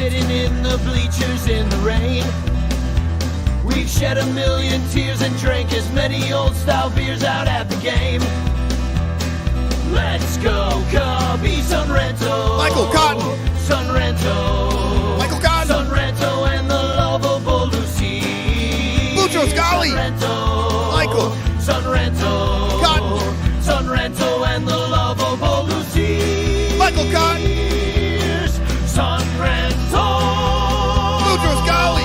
sitting in the bleachers in the rain. We've shed a million tears and drank as many old-style beers out at the game. Let's go, Cubbies, on Ranto. Michael Cotton. Son Ranto. Michael Cotton. Son Ranto and the lovable Lucy. Mucho Scali. Son Ranto. Michael. Son Ranto. Cotton. Son Ranto and the lovable Lucy. Michael Cotton. Son Ranto. Mucho Scali.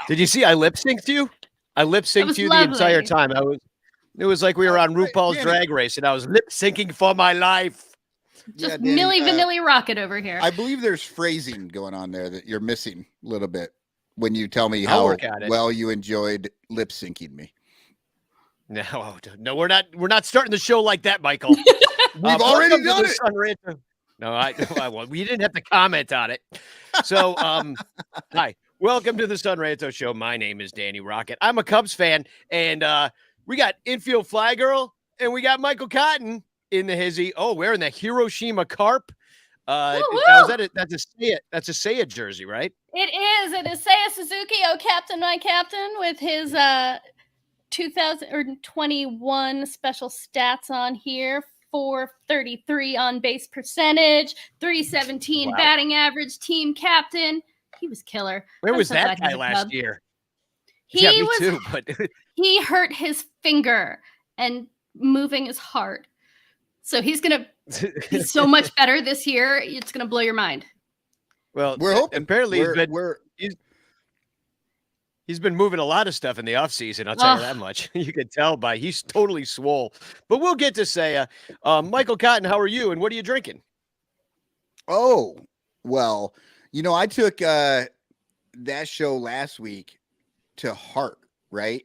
Did you see I lip synced you? I lip synced you the entire time. It was like we were on RuPaul's Drag Race and I was lip syncing for my life. Just Milli Vanilli Rocket over here. I believe there's phrasing going on there that you're missing a little bit when you tell me how well you enjoyed lip syncing me. No, we're not starting the show like that, Michael. We've already done it. No, I won't. We didn't have to comment on it. So, hi. Welcome to the Sun Ranto Show. My name is Danny Rocket. I'm a Cubs fan, and we got infield fly girl, and we got Michael Cotton in the hizzy. Oh, wearing the Hiroshima Carp. That's a Seiya jersey, right? It is. It is Seiya Suzuki, oh Captain, my Captain, with his 2021 special stats on here. 433 on base percentage, 317 batting average, team captain. He was killer. Where was that guy last year? He hurt his finger and moving his heart. So he's so much better this year. It's gonna blow your mind. Well, we're hoping. Apparently he's been moving a lot of stuff in the offseason. I'll tell you that much. You can tell by he's totally swole. But we'll get to Seiya. Michael Cotton, how are you? And what are you drinking? Oh, well, I took that show last week to heart, right?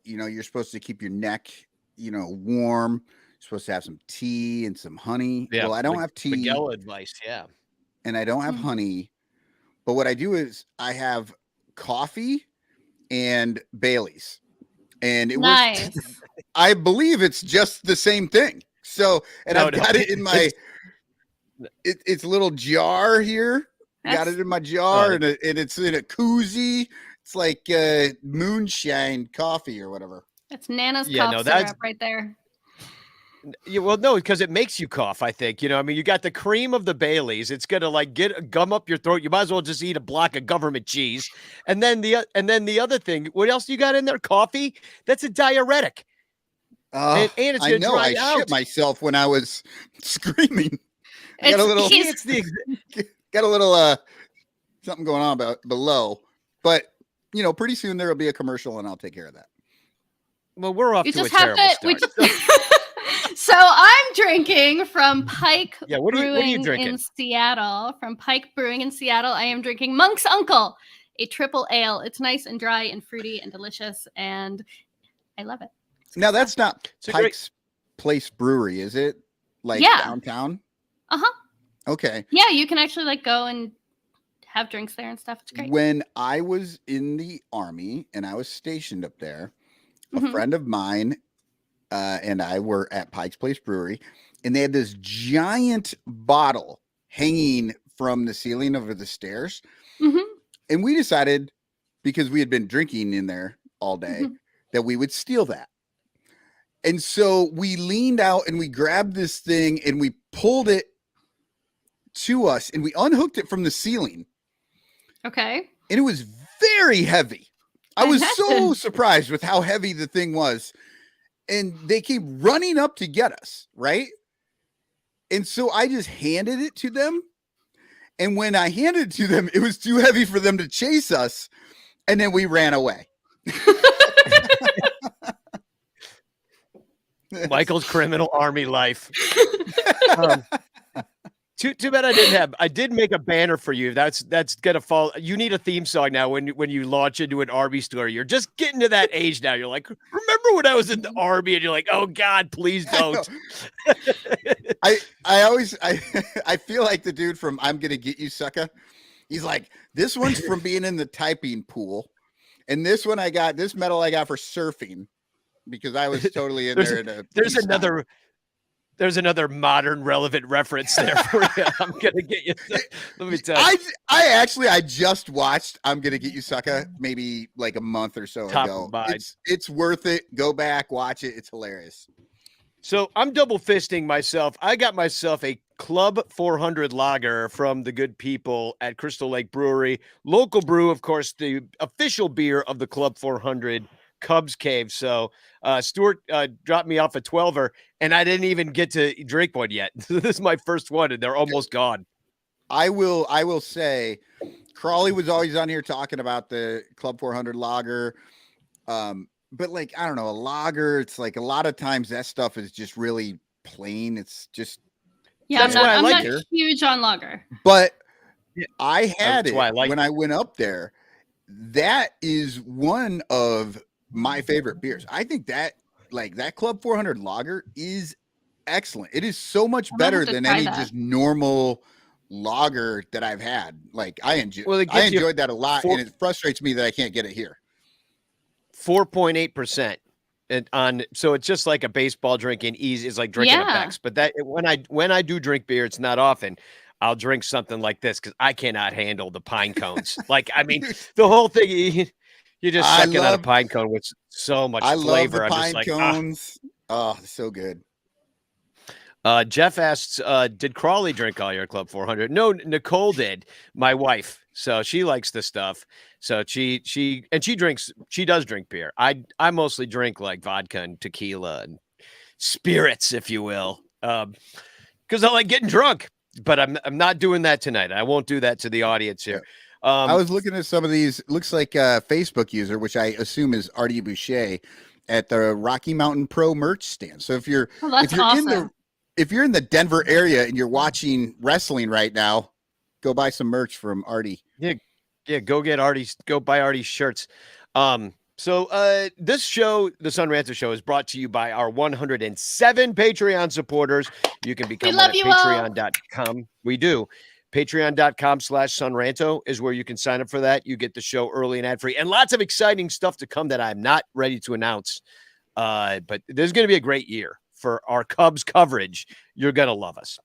You're supposed to keep your neck, warm. You're supposed to have some tea and some honey. Yeah, well, I don't have tea. Miguel advice, yeah. And I don't have honey. But what I do is I have coffee and Bailey's. And it nice. was, I believe it's just the same thing. So, and I've got it in my, it's a little jar here. Got it in my jar and it's in a koozie. It's like moonshine coffee or whatever. That's Nana's cough syrup right there. Yeah, well, no, because it makes you cough, I think. You got the cream of the Baileys. It's gonna gum up your throat. You might as well just eat a block of government cheese. And then the other thing, what else you got in there? Coffee? That's a diuretic. And it's I know. I shit myself when I was screaming. I got a little. Got a little something going on below, but pretty soon there will be a commercial and I'll take care of that. Well, we're off to a terrible start. So I'm drinking from Pike what are you Brewing in Seattle. From Pike Brewing in Seattle, I am drinking Monk's Uncle, a triple ale. It's nice and dry and fruity and delicious, and I love it. Now that's not Pike's Place Brewery, is it? Like downtown? Uh-huh. Okay. Yeah, you can actually go and have drinks there and stuff. It's great. When I was in the Army and I was stationed up there, a friend of mine and I were at Pike's Place Brewery, and they had this giant bottle hanging from the ceiling over the stairs. And we decided, because we had been drinking in there all day, that we would steal that. And so we leaned out and we grabbed this thing and we pulled it to us and we unhooked it from the ceiling. Okay. And it was very heavy. I was so surprised with how heavy the thing was. And they came running up to get us, right? And so I just handed it to them. And when I handed it to them, it was too heavy for them to chase us. And then we ran away. Michael's criminal Army life. Too bad I did make a banner for you. That's gonna fall. You need a theme song now when you launch into an Army store. You're just getting to that age now. You're like, remember when I was in the Army? And you're like, oh God, please don't. I feel like the dude from I'm Gonna Get You Sucker. He's like, this one's from being in the typing pool. And this medal I got for surfing because I was totally in there. There's another modern relevant reference there for you. I'm gonna get you. Let me tell you. I just watched I'm Gonna Get You Sucker maybe like a month or so ago. It's worth it. Go back, watch it. It's hilarious. So I'm double fisting myself. I got myself a Club 400 lager from the good people at Crystal Lake Brewery. Local brew, of course, the official beer of the Club 400 Cubs Cave. So Stuart dropped me off a 12er, and I didn't even get to drink one yet. This is my first one, and they're almost gone. I will say, Crawley was always on here talking about the Club 400 lager. But like, I don't know, a lager, it's like a lot of times that stuff is just really plain. It's just, I'm not huge on lager. But I had it when I went up there. That is one of my favorite beers. I think that Club 400 lager is excellent. It is so much better than any just normal lager that I've had. Like I enjoyed that a lot, and it frustrates me that I can't get it here. 4.8%. So it's just like a baseball drinking easy. It's like drinking a Beck's. But that when I do drink beer, it's not often. I'll drink something like this because I cannot handle the pine cones. Like, I mean, the whole thing, you just sucking out a pine cone with so much flavor. I love the pine cones. Oh, so good. Jeff asks, did Crawley drink all your Club 400? No, Nicole did, my wife. So she likes the stuff. So she does drink beer. I mostly drink like vodka and tequila and spirits, if you will. Because I like getting drunk. But I'm not doing that tonight. I won't do that to the audience here. I was looking at some of these. Looks like a Facebook user, which I assume is Artie Boucher, at the Rocky Mountain Pro merch stand. So if you're awesome. if you're in the Denver area and you're watching wrestling right now, go buy some merch from Artie. Yeah, go buy Artie's shirts. So this show, the Sun Ranto Show, is brought to you by our 107 Patreon supporters. You can become one at patreon.com. We do. Patreon.com/sunranto is where you can sign up for that. You get the show early and ad-free, and lots of exciting stuff to come that I'm not ready to announce. But there's going to be a great year for our Cubs coverage. You're going to love us.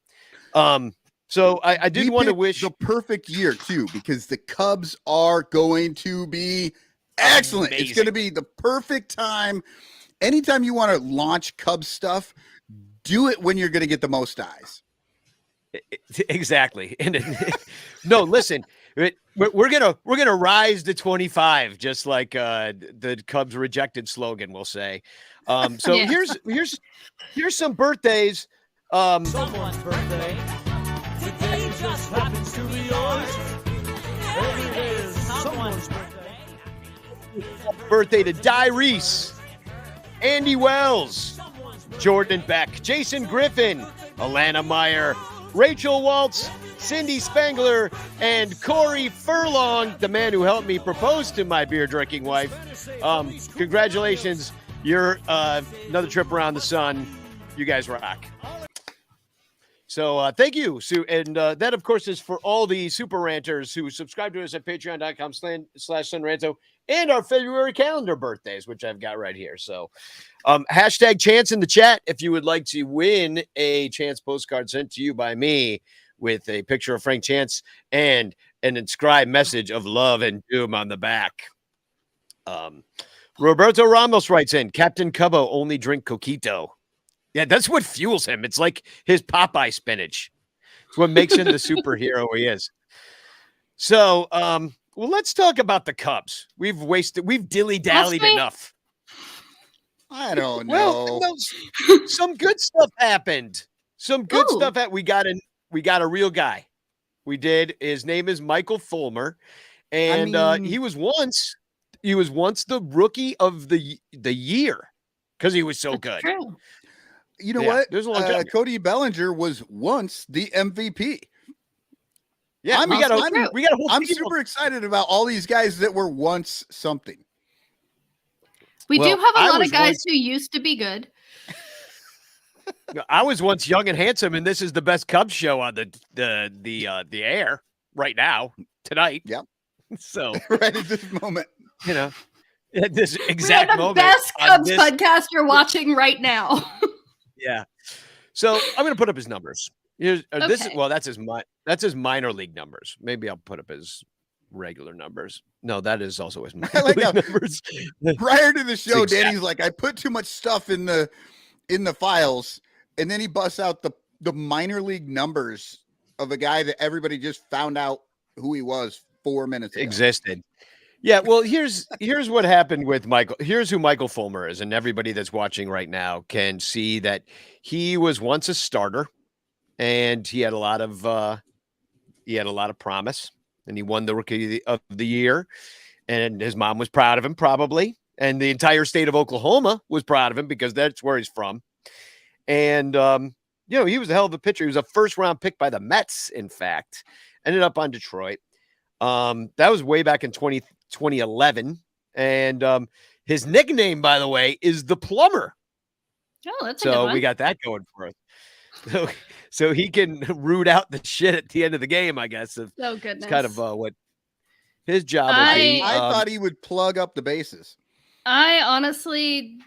So I did want to wish the perfect year too, because the Cubs are going to be excellent. Amazing. It's going to be the perfect time. Anytime you want to launch Cubs stuff, do it when you're going to get the most eyes. Exactly. And no, listen, we're gonna rise to 25, just like the Cubs rejected slogan will say. So here's some birthdays. Someone's birthday today just happens to be yours. Every day is someone's birthday. Birthday to Di Reese, Andy Wells, Jordan Beck, Jason Griffin, Alana Meyer, Rachel Waltz, Cindy Spangler, and Corey Furlong, the man who helped me propose to my beer drinking wife. Congratulations. You're another trip around the sun. You guys rock. So thank you, Sue. And that, of course, is for all the super ranters who subscribe to us at patreon.com/sunranto and our February calendar birthdays, which I've got right here. So hashtag chance in the chat if you would like to win a chance postcard sent to you by me with a picture of Frank Chance and an inscribed message of love and doom on the back. Roberto Ramos writes in, Captain Cubbo only drink coquito. Yeah, that's what fuels him. It's like his Popeye spinach. It's what makes him the superhero he is. So, well, let's talk about the Cubs. We've dilly-dallied enough. I don't know. Well, some good stuff happened. Some good stuff. We got a real guy. We did. His name is Michael Fulmer, and he was once the rookie of the year because he was so good. True. You know what? There's a long time. Cody Bellinger was once the MVP. Yeah, I'm super excited about all these guys that were once something. We do have a lot of guys who used to be good. I was once young and handsome, and this is the best Cubs show on the air right now tonight. Yep. So right at this moment, at this We're exact the moment, best Cubs podcast you're watching right now. Yeah. So I'm going to put up his numbers. This is, Okay. well, that's his minor league numbers. Maybe I'll put up his regular numbers. No, that is also his minor league numbers. Prior to the show, Danny's like, I put too much stuff in the files, and then he busts out the minor league numbers of a guy that everybody just found out who he was 4 minutes ago. Existed. Yeah, well, here's what happened with Michael. Here's who Michael Fulmer is, and everybody that's watching right now can see that he was once a starter, and he had a lot of promise, and he won the Rookie of the Year, and his mom was proud of him probably, and the entire state of Oklahoma was proud of him because that's where he's from, and he was a hell of a pitcher. He was a first-round pick by the Mets, in fact, ended up on Detroit. That was way back in 2011. And his nickname, by the way, is the Plumber. Oh, that's a good one. We got that going for us. So he can root out the shit at the end of the game, I guess. Oh, goodness. It's kind of what his job would be. I thought he would plug up the bases. I honestly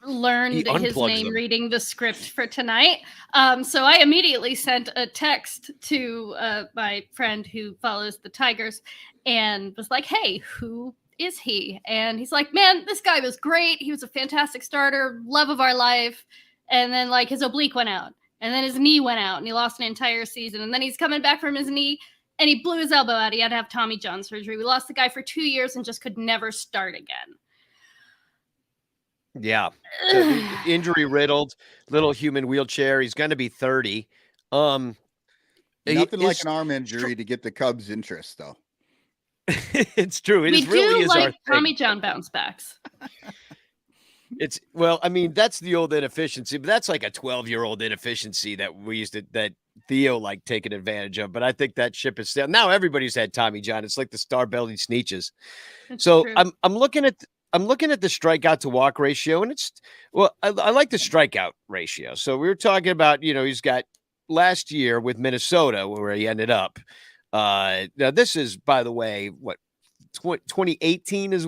learned his name reading the script for tonight. So I immediately sent a text to my friend who follows the Tigers and was like, hey, who is he? And he's like, man, this guy was great. He was a fantastic starter, love of our life. And then like his oblique went out, and then his knee went out, and he lost an entire season. And then he's coming back from his knee and he blew his elbow out. He had to have Tommy John surgery. We lost the guy for 2 years and just could never start again. Yeah. Injury riddled, little human wheelchair. He's going to be 30. Nothing like an arm injury to get the Cubs' interest, though. It's true. We do like Tommy John bounce backs. That's the old inefficiency, but that's like a 12-year-old inefficiency that that Theo like taking advantage of. But I think that ship is still now. Everybody's had Tommy John. It's like the star-bellied Sneetches. So true. I'm looking at the strikeout to walk ratio, and I like the strikeout ratio. So we were talking about, he's got last year with Minnesota where he ended up. Now this is, by the way, what 2019 is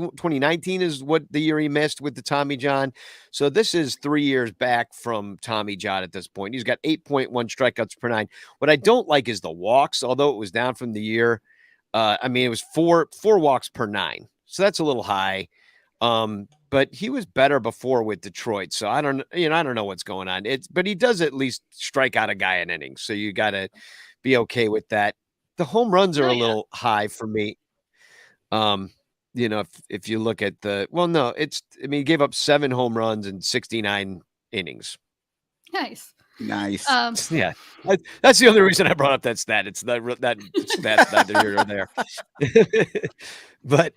what the year he missed with the Tommy John. So this is 3 years back from Tommy John at this point. He's got 8.1 strikeouts per 9. What I don't like is the walks, although it was down from the year. It was four walks per 9. So that's a little high. But he was better before with Detroit. So I don't know what's going on. But he does at least strike out a guy in innings. So you got to be okay with that. The home runs are a little high for me. If you look at he gave up 7 home runs in 69 innings. Nice. Yeah. That's the only reason I brought up that stat. It's that stat neither here nor there. But,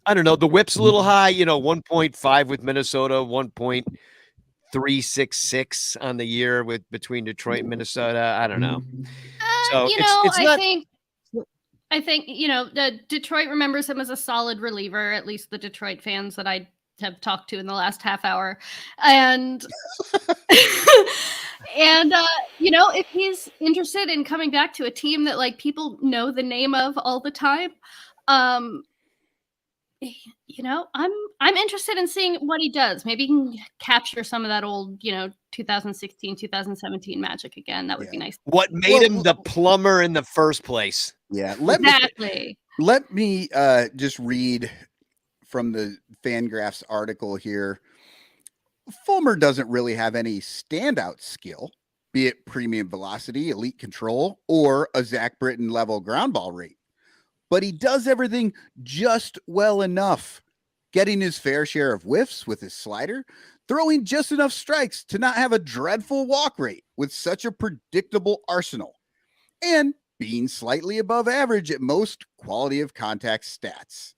I don't know. The whip's a little high, 1.5 with Minnesota, 1.366 on the year between Detroit and Minnesota. I don't know. So I think Detroit remembers him as a solid reliever, at least the Detroit fans that I have talked to in the last half hour. And, if he's interested in coming back to a team that like people know the name of all the time, I'm interested in seeing what he does. Maybe he can capture some of that old, 2016, 2017 magic again. That would be nice. What made him the Plumber in the first place? Yeah, Let me just read from the Fangraphs article here. Fulmer doesn't really have any standout skill, be it premium velocity, elite control, or a Zach Britton level ground ball rate. But he does everything just well enough, getting his fair share of whiffs with his slider, throwing just enough strikes to not have a dreadful walk rate with such a predictable arsenal, and being slightly above average at most quality of contact stats.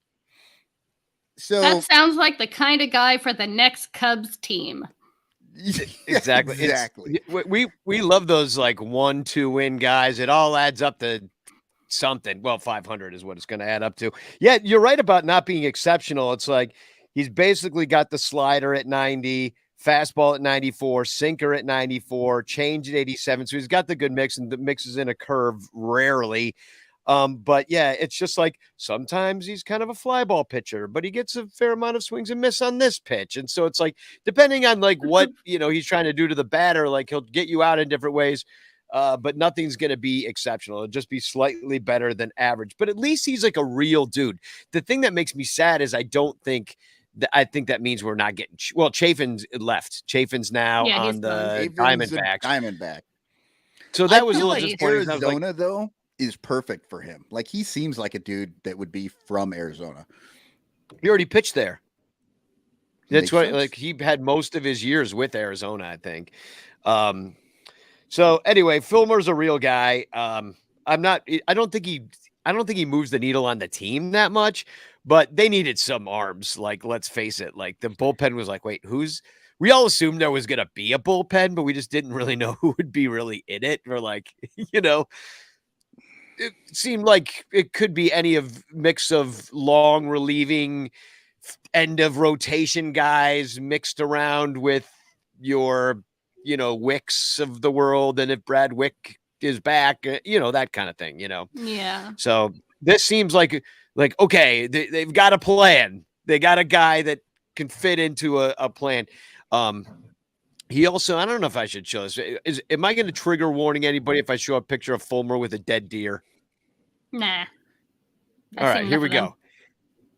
So that sounds like the kind of guy for the next Cubs team. Exactly. We love those like 1-2 win guys. It all adds up to something. Well, 500 is what it's going to add up to. Yeah, you're right about not being exceptional. It's like he's basically got the slider at 90, fastball at 94, sinker at 94, change at 87. So he's got the good mix, and the mixes in a curve rarely. But yeah, it's just like sometimes he's kind of a fly ball pitcher, but he gets a fair amount of swings and miss on this pitch. And so it's like, depending on like what, he's trying to do to the batter, like he'll get you out in different ways. But nothing's going to be exceptional. It'll just be slightly better than average, but at least he's like a real dude. The thing that makes me sad is I think that means we're not getting, Chafin's left. Chafin's now on the Diamondback. So that was a little like disappointing. Arizona though is perfect for him. Like he seems like a dude that would be from Arizona. He already pitched there. That's what, sense. like he had most of his years with Arizona, I think. So anyway, Fulmer's a real guy. I don't think he moves the needle on the team that much, but they needed some arms. Like, let's face it, like the bullpen was like, wait, we all assumed there was going to be a bullpen, but we just didn't really know who would be really in it. Or like, it seemed like it could be any mix of long relieving end of rotation guys mixed around with your, Wicks of the world. And if Brad Wick is back, that kind of thing, Yeah. So this seems like, okay, they've got a plan. They got a guy that can fit into a plan. He also, I don't know if I should show this. Am I going to trigger warning anybody if I show a picture of Fulmer with a dead deer? Nah. All right, here we go.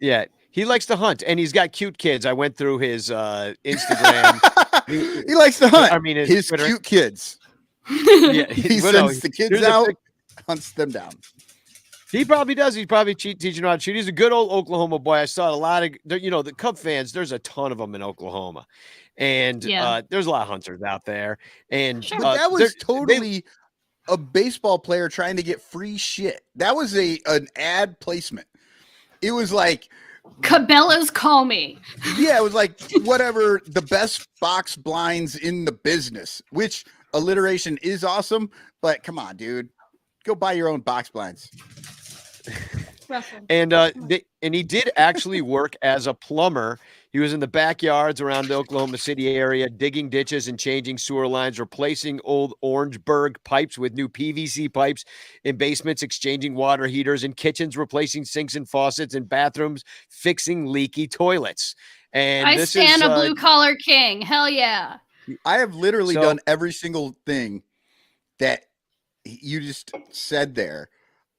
Yeah, he likes to hunt, and he's got cute kids. I went through his Instagram. He likes to hunt. I mean, his Twitter. Cute kids. Yeah, He sends the kids out, hunts them down. He probably does. He's probably teaching him how to shoot. He's a good old Oklahoma boy. I saw a lot of, the Cub fans. There's a ton of them in Oklahoma, and there's a lot of hunters out there. And Sure. But that was totally a baseball player trying to get free shit. That was an ad placement. It was like Cabela's call me. Yeah, it was like whatever, the best box blinds in the business, which alliteration is awesome, but come on, dude. Go buy your own box blinds. And he did actually work as a plumber. He was in the backyards around the Oklahoma City area, digging ditches and changing sewer lines, replacing old Orangeburg pipes with new PVC pipes in basements, exchanging water heaters in kitchens, replacing sinks and faucets in bathrooms, fixing leaky toilets. And I stand a blue collar king. Hell yeah. I have literally done every single thing that you just said there.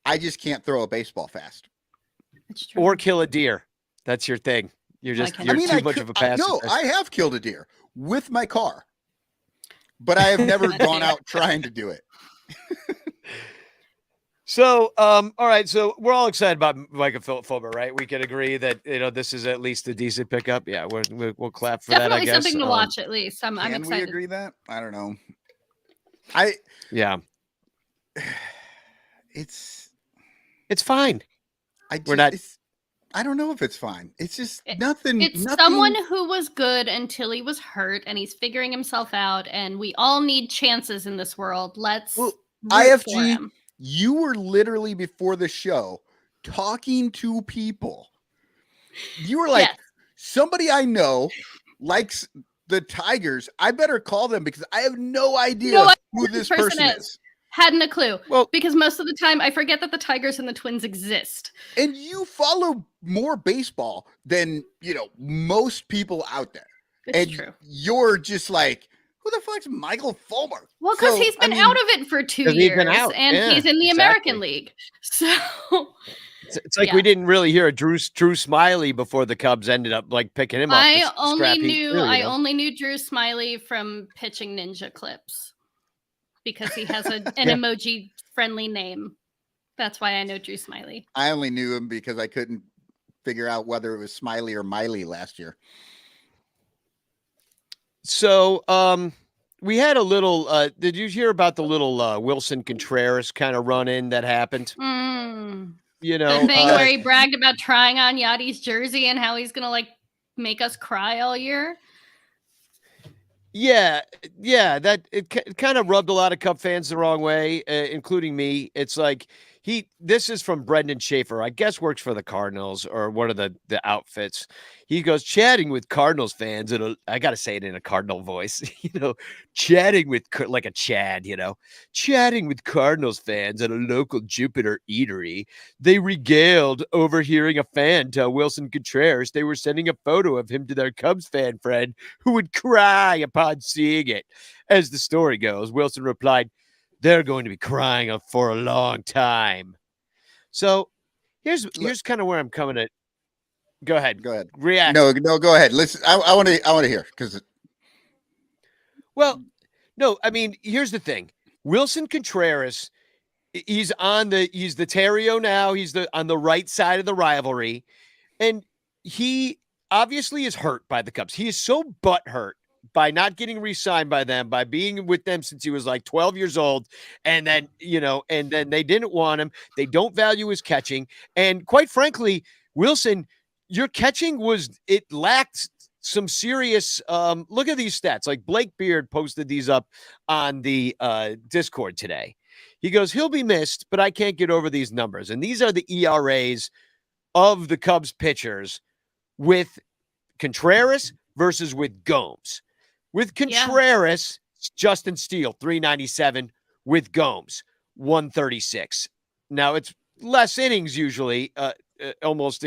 I just can't throw a baseball fast. Or kill a deer. That's your thing. You're too much of a passive. No, I have killed a deer with my car, but I have never gone out trying to do it. So, all right. So we're all excited about Micah Fulmer, right? We can agree that this is at least a decent pickup. Yeah, we'll clap for that. I guess definitely something to watch. At least I'm excited. Can we agree that? I don't know. It's fine. I don't know if it's fine. It's just nothing. It's someone who was good until he was hurt, and he's figuring himself out. And we all need chances in this world. Let's IFG. You were literally before the show talking to people. You were like, somebody I know likes the Tigers. I better call them because I have no idea who this person is. Hadn't a clue. Well, because most of the time I forget that the Tigers and the Twins exist. And you follow more baseball than, most people out there. It's true. You're just like, who the fuck's Michael Fulmer? Well, because he's been out of it for 2 years and he's in the American League. So it's like we didn't really hear a Drew Smiley before the Cubs ended up like picking him up. I only knew Drew Smiley from pitching Ninja clips. Because he has an emoji friendly name. That's why I know Drew Smiley. I only knew him because I couldn't figure out whether it was Smiley or Miley last year. So we had a little did you hear about the little Wilson Contreras kind of run in that happened? The thing where he bragged about trying on Yachty's jersey and how he's gonna make us cry all year. Yeah, that it kind of rubbed a lot of Cub fans the wrong way, including me. It's like This is from Brendan Schaefer, I guess works for the Cardinals or one of the outfits. He goes, chatting with Cardinals fans, and I got to say it in a Cardinal voice, chatting with like a Chad, chatting with Cardinals fans at a local Jupiter eatery. They regaled overhearing a fan tell Wilson Contreras they were sending a photo of him to their Cubs fan friend who would cry upon seeing it. As the story goes, Wilson replied, they're going to be crying for a long time. So here's kind of where I'm coming at. Go ahead. React. No, go ahead. Listen, I want to hear because. Well, no, I mean, here's the thing. Wilson Contreras, he's the Terrio now. He's on the right side of the rivalry, and he obviously is hurt by the Cubs. He is so butthurt by not getting re-signed by them, by being with them since he was like 12 years old. And then, and then they didn't want him. They don't value his catching. And quite frankly, Wilson, your catching it lacked some serious, look at these stats. Like Blake Beard posted these up on the Discord today. He goes, he'll be missed, but I can't get over these numbers. And these are the ERAs of the Cubs pitchers with Contreras versus with Gomes. With Contreras, Justin Steele, 397. With Gomes, 136. Now, it's less innings usually, almost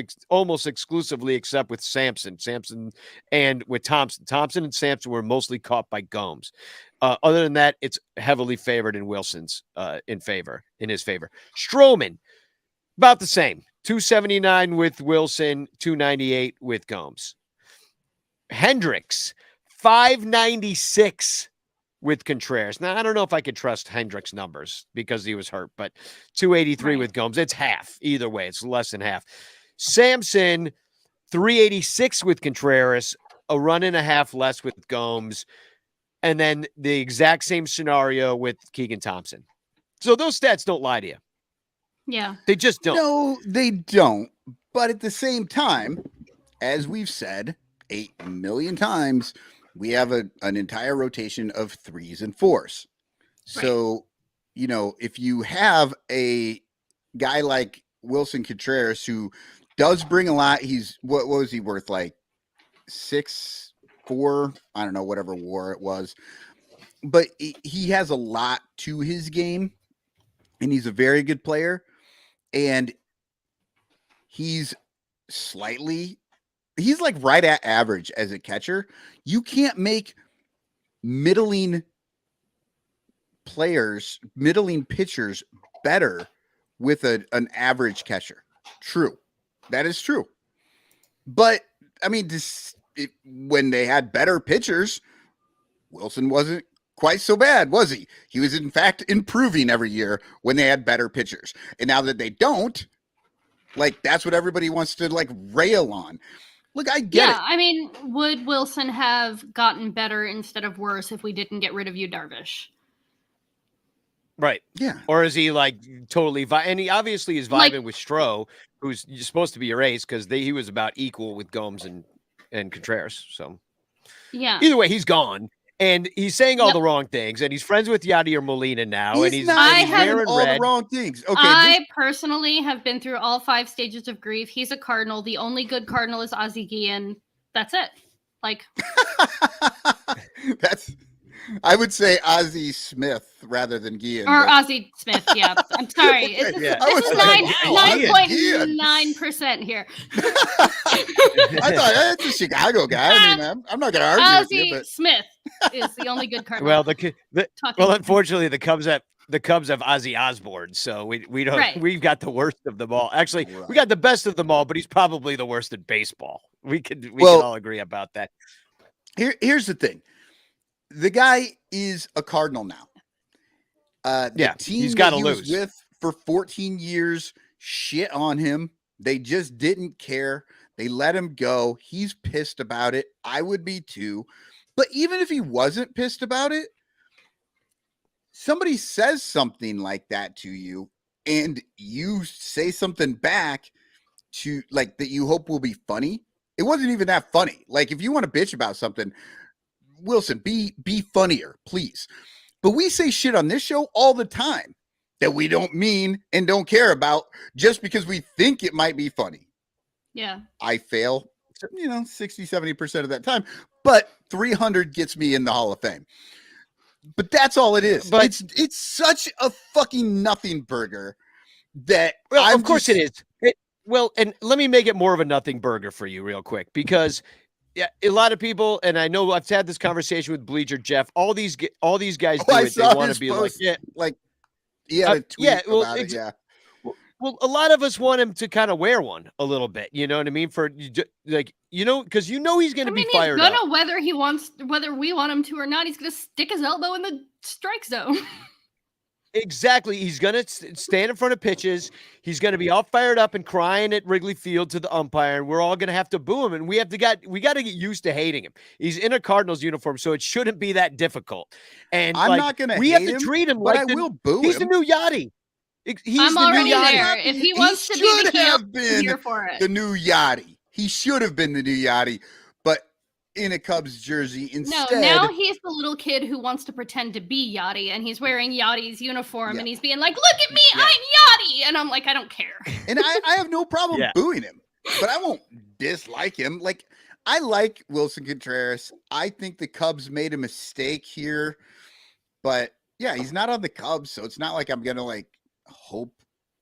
exclusively, except with Sampson and with Thompson. Thompson and Sampson were mostly caught by Gomes. Other than that, it's heavily favored in Wilson's in his favor. Stroman, about the same. 279 with Wilson, 298 with Gomes. Hendricks, 596 with Contreras. Now, I don't know if I could trust Hendricks' numbers because he was hurt, but 283 with Gomes. It's half. Either way, it's less than half. Sampson, 386 with Contreras, a run and a half less with Gomes, and then the exact same scenario with Keegan Thompson. So those stats don't lie to you. Yeah. They just don't. No, they don't. But at the same time, as we've said 8 million times, we have an entire rotation of 3s and 4s. Right. So, if you have a guy like Wilson Contreras who does bring a lot, what was he worth? Like 6'4", I don't know, whatever WAR it was. But he has a lot to his game, and he's a very good player. And he's like right at average as a catcher. You can't make middling pitchers better with an average catcher. True. That is true. But I mean, when they had better pitchers, Wilson wasn't quite so bad, was he? He was in fact improving every year when they had better pitchers. And now that they don't, that's what everybody wants to rail on. Look, I get it. Yeah, I mean, would Wilson have gotten better instead of worse if we didn't get rid of Yu Darvish? Right. Yeah. Or is he totally and he obviously is vibing with Stroh, who's supposed to be your ace because he was about equal with Gomes and Contreras. So yeah. Either way, he's gone. And he's saying all the wrong things, and he's friends with Yadier Molina now, he's wearing all the wrong things. Okay, I personally have been through all 5 stages of grief. He's a Cardinal. The only good Cardinal is Ozzie Guillen. That's it. I would say Ozzie Smith rather than Guillen. Or Ozzie Smith, yeah. I'm sorry. This is 9.9% here. I thought that's a Chicago guy. I mean, I'm not going to argue Ozzie with you. But... Smith is the only good Cardinal. Well, unfortunately, the Cubs have Ozzy Osbourne, so we don't. Right. We've got the worst of them all. Actually, we got the best of them all, but he's probably the worst in baseball. We can all agree about that. Here's the thing. The guy is a Cardinal now. The team he's got to lose. Was with for 14 years shit on him. They just didn't care. They let him go. He's pissed about it. I would be too. But even if he wasn't pissed about it, somebody says something like that to you and you say something back to that you hope will be funny. It wasn't even that funny. If you want to bitch about something, Wilson, be funnier, please. But we say shit on this show all the time. that we don't mean and don't care about just because we think it might be funny. Yeah. I fail, 60, 70% of that time, but 300 gets me in the Hall of Fame. But that's all it is. But it's such a fucking nothing burger that of course it is. And let me make it more of a nothing burger for you real quick, because a lot of people, and I know I've had this conversation with Bleacher Jeff, all these guys do it. They want to be he had a tweet about it. Yeah. Well, a lot of us want him to kind of wear one a little bit. You know what I mean? Because he's going to be fired up. Whether we want him to or not, he's going to stick his elbow in the strike zone. Exactly. He's going to stand in front of pitches. He's going to be all fired up and crying at Wrigley Field to the umpire, and we're all going to have to boo him. And we got to get used to hating him. He's in a Cardinals uniform, so it shouldn't be that difficult. And I'm not going to. We have to treat him like I will boo him. He's the new Yachty. I'm already there. If he wants to be the heel, I'm here for it. The new Yachty. He should have been the new Yachty, but in a Cubs jersey instead. No, now he's the little kid who wants to pretend to be Yachty, and he's wearing Yachty's uniform, and he's being like, "Look at me, I'm Yachty," and I'm like, I don't care. And I have no problem booing him, but I won't dislike him. Like, I like Wilson Contreras. I think the Cubs made a mistake here, but yeah, he's not on the Cubs, so it's not like I'm gonna hope.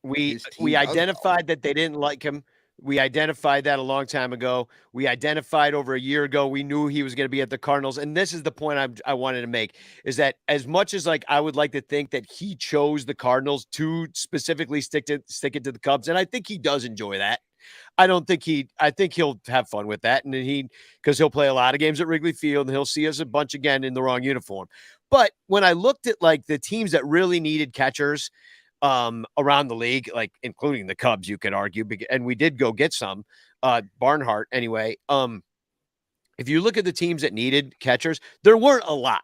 We identified that they didn't like him. We identified that a long time ago. We identified over a year ago. We knew he was going to be at the Cardinals. And this is the point I wanted to make, is that as much as I would like to think that he chose the Cardinals to specifically stick it to the Cubs. And I think he does enjoy that. I think he'll have fun with that. And because he'll play a lot of games at Wrigley Field and he'll see us a bunch again in the wrong uniform. But when I looked at the teams that really needed catchers, around the league, including the Cubs, you could argue, and we did go get some, Barnhart anyway. If you look at the teams that needed catchers, there weren't a lot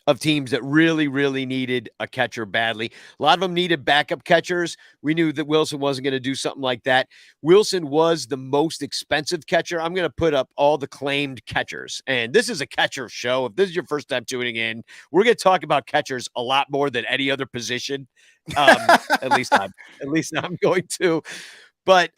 of teams that really, really needed a catcher badly. A lot of them needed backup catchers. We knew that Wilson wasn't going to do something like that. Wilson was the most expensive catcher. I'm going to put up all the claimed catchers. And this is a catcher show. If this is your first time tuning in, we're going to talk about catchers a lot more than any other position. At least I'm going to. But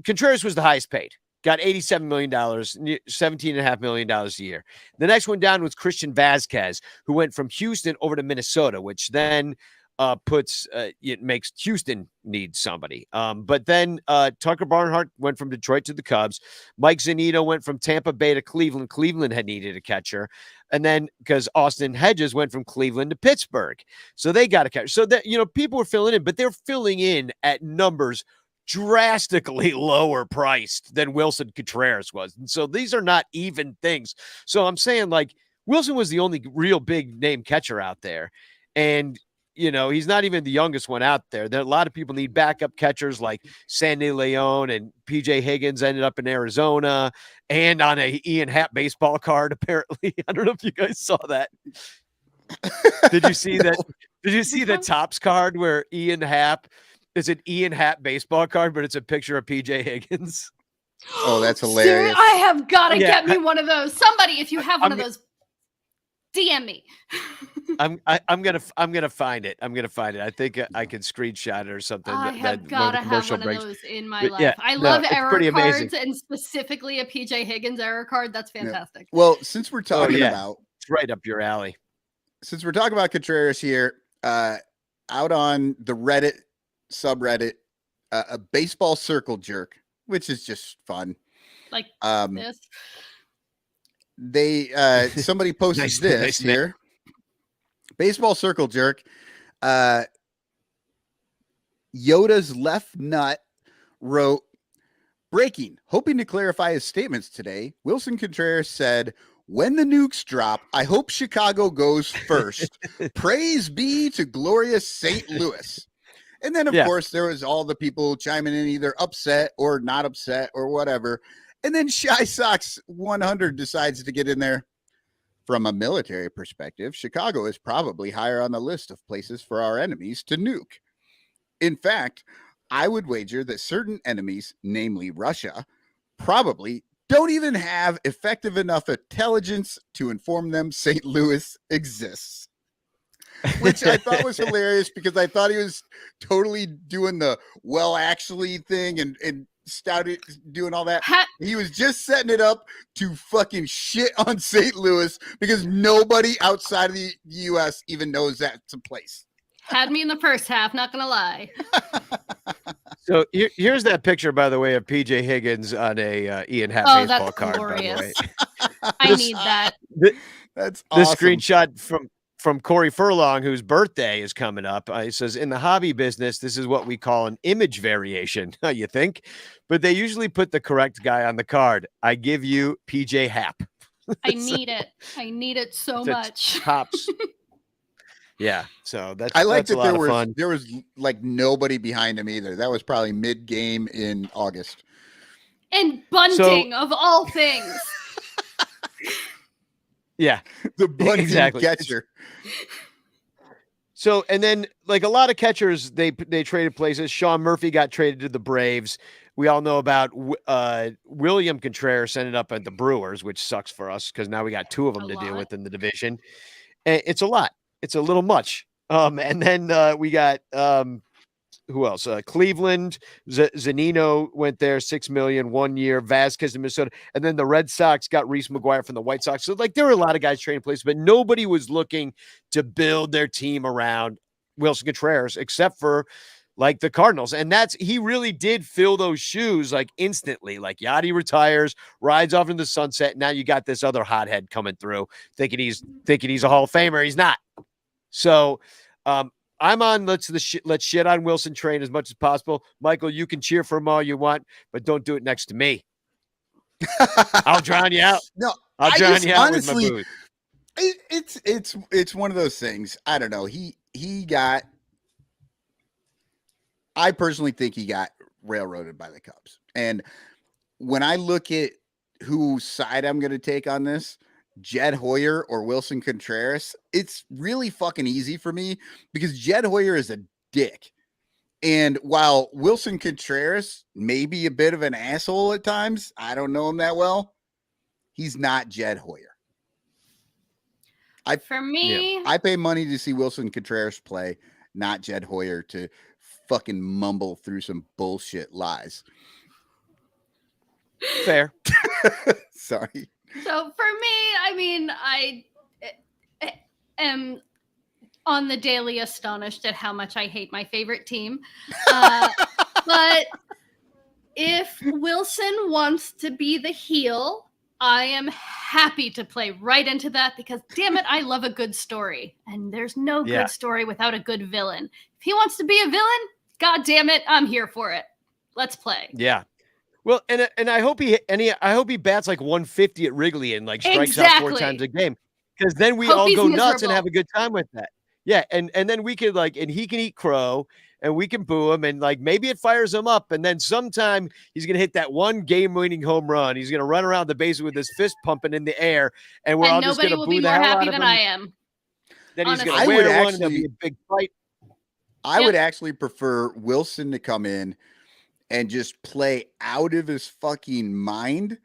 Contreras was the highest paid. Got $87 million, $17.5 million a year. The next one down was Christian Vazquez, who went from Houston over to Minnesota, which then it makes Houston need somebody. But then Tucker Barnhart went from Detroit to the Cubs. Mike Zunino went from Tampa Bay to Cleveland. Cleveland had needed a catcher. And then because Austin Hedges went from Cleveland to Pittsburgh. So they got a catcher. So that, people were filling in, but they're filling in at numbers drastically lower priced than Wilson Contreras was. And so these are not even things. So I'm saying Wilson was the only real big name catcher out there. And, he's not even the youngest one out there. There are a lot of people need backup catchers like Sandy Leon, and PJ Higgins ended up in Arizona and on a Ian Happ baseball card, apparently. I don't know if you guys saw that. Did you see that? Did you see the Topps card where Ian Happ, it's an Ian Happ baseball card, but it's a picture of PJ Higgins? Oh, that's hilarious. I have got to get me one of those. Somebody, if you have one of those, DM me. I'm gonna find it. I think I can screenshot it or something. I have got to have one of those in my life. I love error cards, and specifically a PJ Higgins error card. That's fantastic. Yeah. Well, since we're talking about, it's right up your alley. Since we're talking about Contreras here, out on the Reddit subreddit, a baseball circle jerk, which is just fun. Like this. They somebody posted this here. Baseball circle jerk. Yoda's left nut wrote, breaking, hoping to clarify his statements today. Wilson Contreras said, when the nukes drop, I hope Chicago goes first. Praise be to glorious St. Louis. And then, of course, there was all the people chiming in, either upset or not upset or whatever. And then Shy Sox 100 decides to get in there. From a military perspective, Chicago is probably higher on the list of places for our enemies to nuke. In fact, I would wager that certain enemies, namely Russia, probably don't even have effective enough intelligence to inform them St. Louis exists. which I thought was hilarious because I thought he was totally doing the well actually thing and started doing all that. He was just setting it up to fucking shit on St. Louis because nobody outside of the U.S. even knows that's a place. Had me in the first half, not gonna lie. So here's that picture, by the way, of PJ Higgins on a Ian Happ baseball card. Glorious. By the way, I need that. That's awesome. The screenshot from Corey Furlong, whose birthday is coming up. He says, in the hobby business, this is what we call an image variation. You think? But they usually put the correct guy on the card. I give you PJ Happ. I need it. I need it so much. Tops. Yeah, so that's I like that's that there was like nobody behind him either. That was probably mid-game in August. And bunting of all things. Yeah, the bunting catcher. So, and then like a lot of catchers, they traded places. Sean Murphy got traded to the Braves. We all know about William Contreras ended up at the Brewers, which sucks for us because now we got two of them to deal with in the division. And it's a lot. It's a little much. And then we got who else? Cleveland, Zanino went there, $6 million 1 year. Vasquez in Minnesota, and then the Red Sox got Reese McGuire from the White Sox. So like there were a lot of guys trading places, but nobody was looking to build their team around Wilson Contreras except for like the Cardinals. And he really did fill those shoes like instantly. Like Yachty retires, rides off into the sunset. Now you got this other hothead coming through, thinking he's a Hall of Famer. He's not. So I'm on let's shit on Wilson train as much as possible. Michael, you can cheer for him all you want, but don't do it next to me. I'll drown you out. No, I'll drown you out honestly, with my booze. It's one of those things. I don't know. I personally think he got railroaded by the Cubs. And when I look at whose side I'm going to take on this, Jed Hoyer or Wilson Contreras, it's really fucking easy for me because Jed Hoyer is a dick. And while Wilson Contreras may be a bit of an asshole at times, I don't know him that well, he's not Jed Hoyer. I pay money to see Wilson Contreras play, not Jed Hoyer to fucking mumble through some bullshit lies. Fair. Sorry. So for me, I mean, I am on the daily astonished at how much I hate my favorite team. But if Wilson wants to be the heel, I am happy to play right into that because, damn it, I love a good story. And there's no good story without a good villain. If he wants to be a villain, God damn it, I'm here for it. Let's play. Yeah. Well, and I hope he bats like 150 at Wrigley and like strikes out 4 times a game, because then we all go nuts and have a good time with that. Yeah, and then we could and he can eat crow and we can boo him and like maybe it fires him up, and then sometime he's gonna hit that one game-winning home run. He's gonna run around the base with his fist pumping in the air, and we're all just gonna boo the hell out of him. Nobody will be more happy than I am. Then he's gonna wear one and there'll be a big fight. I would actually prefer Wilson to come in and just play out of his fucking mind,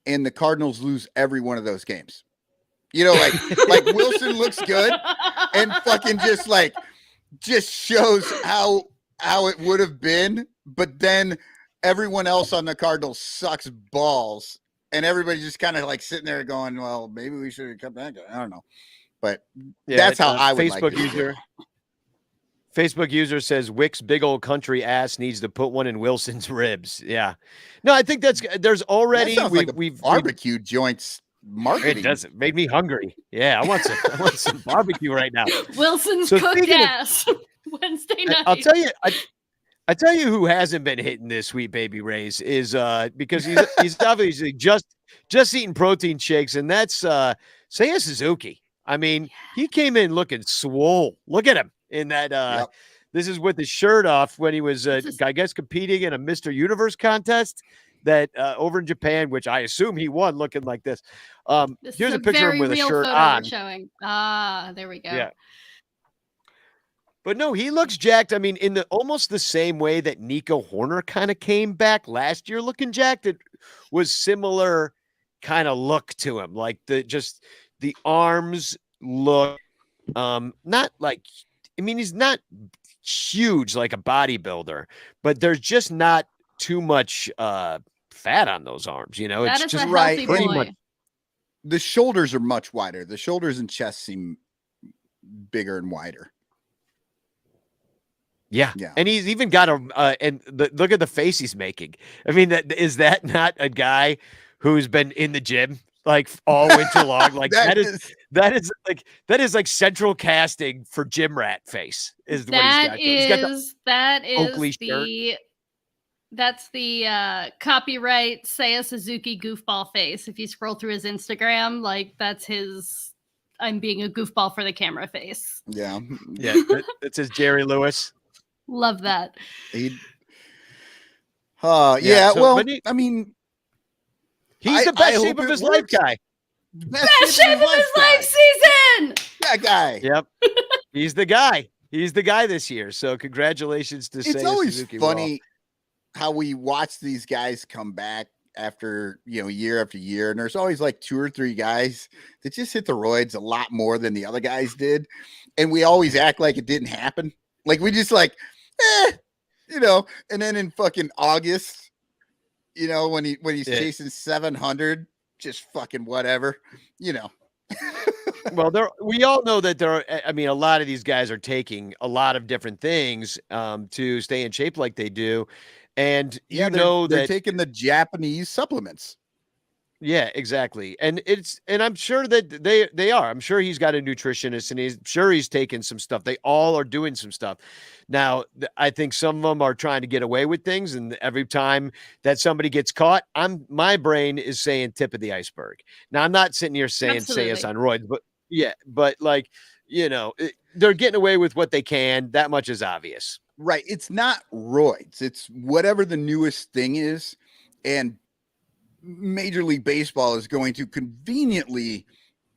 and the Cardinals lose every one of those games. You know, like Wilson looks good and fucking just shows how it would have been, but then everyone else on the Cardinals sucks balls, and everybody's just kind of like sitting there going, well, maybe we should have come back. I don't know. But that's how I would Facebook user. Facebook user says Wick's big old country ass needs to put one in Wilson's ribs. Yeah. No, I think there's already we've barbecue joints marketing. It does. It made me hungry. Yeah, I want some barbecue right now. Wilson's cooked ass Wednesday night. I'll tell you, I tell you who hasn't been hitting this Sweet Baby Rays is because he's obviously just eating protein shakes, and that's Seiya Suzuki. I mean, he came in looking swole. Look at him in that. This is with his shirt off when he was, I guess, competing in a Mr. Universe contest that over in Japan, which I assume he won, looking like this. Here's a picture of him with a shirt on. Showing. There we go. Yeah. But no, he looks jacked. I mean, in almost the same way that Nico Horner kind of came back last year looking jacked. It was similar kind of look to him, like the arms look Not like, I mean, he's not huge like a bodybuilder, but there's just not too much fat on those arms. You know, That it's is just a healthy pretty boy. much. The shoulders are much wider. The shoulders and chest seem bigger and wider. Yeah. Yeah. And he's even got look at the face he's making. I mean, is that not a guy who's been in the gym like all winter long? Like that is like central casting for gym rat face is what he's got. That's the copyright Seiya Suzuki goofball face. If you scroll through his Instagram, like that's his I'm being a goofball for the camera face. Yeah. Yeah. That's his Jerry Lewis. Love that. Well, I mean, he's the best shape of his life guy. Best shape of his life season. That guy. Yep. He's the guy. He's the guy this year. So congratulations to Seiya Suzuki. It's always funny how we watch these guys come back after, year after year. And there's always like 2 or 3 guys that just hit the roids a lot more than the other guys did. And we always act like it didn't happen. Like we just like, and then in fucking August, when he's chasing 700, just fucking whatever, Well, we all know that a lot of these guys are taking a lot of different things to stay in shape like they do. And they're taking the Japanese supplements. Yeah, exactly. And I'm sure that they are. I'm sure he's got a nutritionist and he's sure he's taking some stuff. They all are doing some stuff. Now, I think some of them are trying to get away with things. And every time that somebody gets caught, my brain is saying tip of the iceberg. Now, I'm not sitting here saying say us on roids, but they're getting away with what they can. That much is obvious. Right. It's not roids. It's whatever the newest thing is. And Major League Baseball is going to conveniently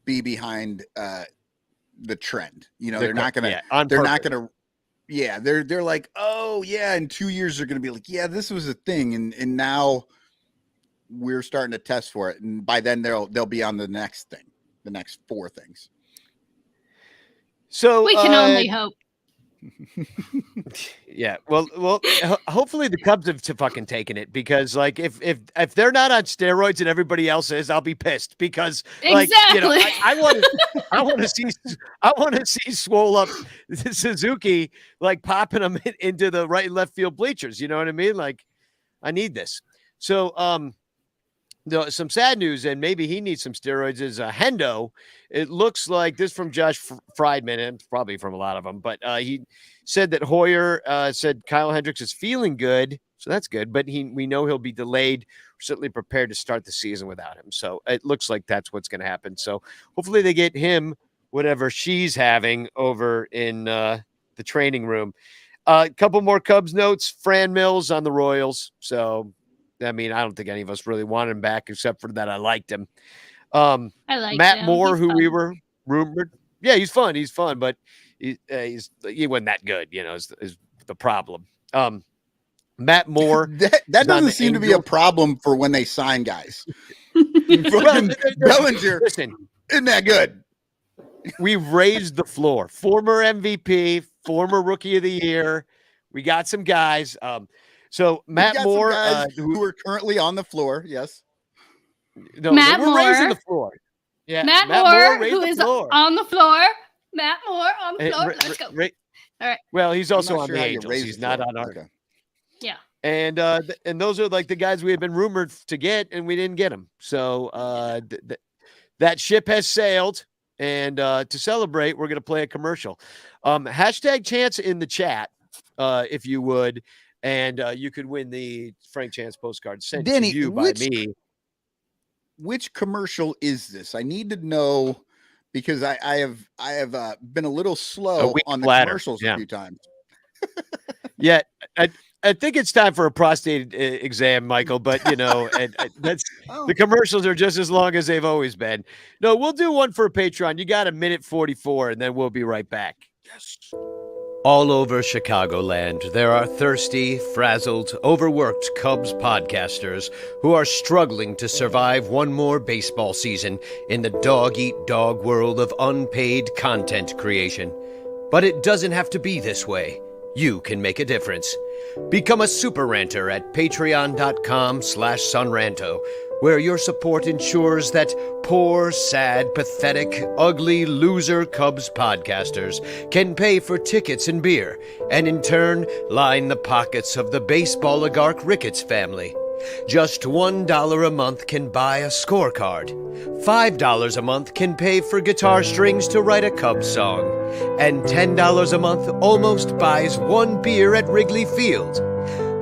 be behind the trend. They're not going to, they're like, oh yeah. In 2 years, they're going to be like, yeah, this was a thing. And now we're starting to test for it. And by then they'll be on the next thing, the next 4 things. So we can only hope. Yeah, well, hopefully the Cubs have fucking taken it, because like if they're not on steroids and everybody else is, I'll be pissed, because exactly. I want to see swole up Suzuki like popping them into the right and left field bleachers. You know what I mean? Like, I need this. So some sad news, and maybe he needs some steroids, is Hendo. It looks like this from Josh Friedman, and probably from a lot of them, but he said that Hoyer said Kyle Hendricks is feeling good, so that's good, but we know he'll be delayed. We're certainly prepared to start the season without him, so it looks like that's what's going to happen. So hopefully they get him whatever she's having over in the training room. A couple more Cubs notes. Fran Mills on the Royals, so I mean, I don't think any of us really wanted him back, except for that I liked him. I like Matt Moore, who we were rumored. Yeah, he's fun, but he wasn't that good, is the problem. Matt Moore. that doesn't seem to be a problem for when they sign guys. Bellinger, listen, isn't that good? We've raised the floor. Former MVP, former Rookie of the Year. We got some guys. So Matt Moore, who are currently on the floor, yes. No, Matt we're Moore. Raising the floor. Yeah, Matt Moore, who is floor. on the floor. Matt Moore on the floor. Let's go. All right. Well, he's also on the Angels. He's not on our. Okay. Yeah. And those are like the guys we had been rumored to get, and we didn't get them. So that ship has sailed. And to celebrate, we're going to play a commercial. Hashtag Chance in the chat, if you would. And you could win the Frank Chance postcard sent to you by me. Which commercial is this? I need to know, because I have been a little slow on the commercials a few times. Yeah, I think it's time for a prostate exam, Michael. But that's the commercials are just as long as they've always been. No, we'll do one for a Patreon. You got a minute 44, and then we'll be right back. Yes. All over Chicagoland, there are thirsty, frazzled, overworked Cubs podcasters who are struggling to survive one more baseball season in the dog-eat-dog world of unpaid content creation. But it doesn't have to be this way. You can make a difference. Become a super ranter at patreon.com/sunranto, where your support ensures that poor, sad, pathetic, ugly, loser Cubs podcasters can pay for tickets and beer, and in turn line the pockets of the baseball oligarch Ricketts family. Just $1 a month can buy a scorecard. $5 a month can pay for guitar strings to write a Cubs song. And $10 a month almost buys one beer at Wrigley Field.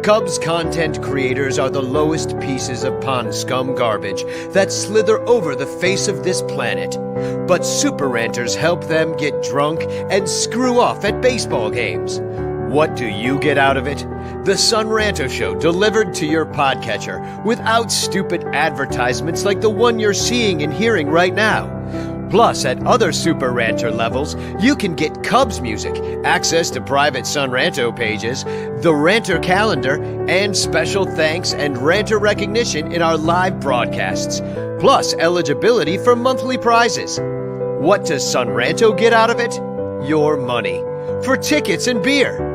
Cubs content creators are the lowest pieces of pond scum garbage that slither over the face of this planet. But super ranters help them get drunk and screw off at baseball games. What do you get out of it? The Sun Ranto Show delivered to your podcatcher without stupid advertisements like the one you're seeing and hearing right now. Plus, at other Super Ranter levels, you can get Cubs music, access to private Sun Ranto pages, the Ranter calendar, and special thanks and Ranter recognition in our live broadcasts. Plus, eligibility for monthly prizes. What does Sun Ranto get out of it? Your money. For tickets and beer.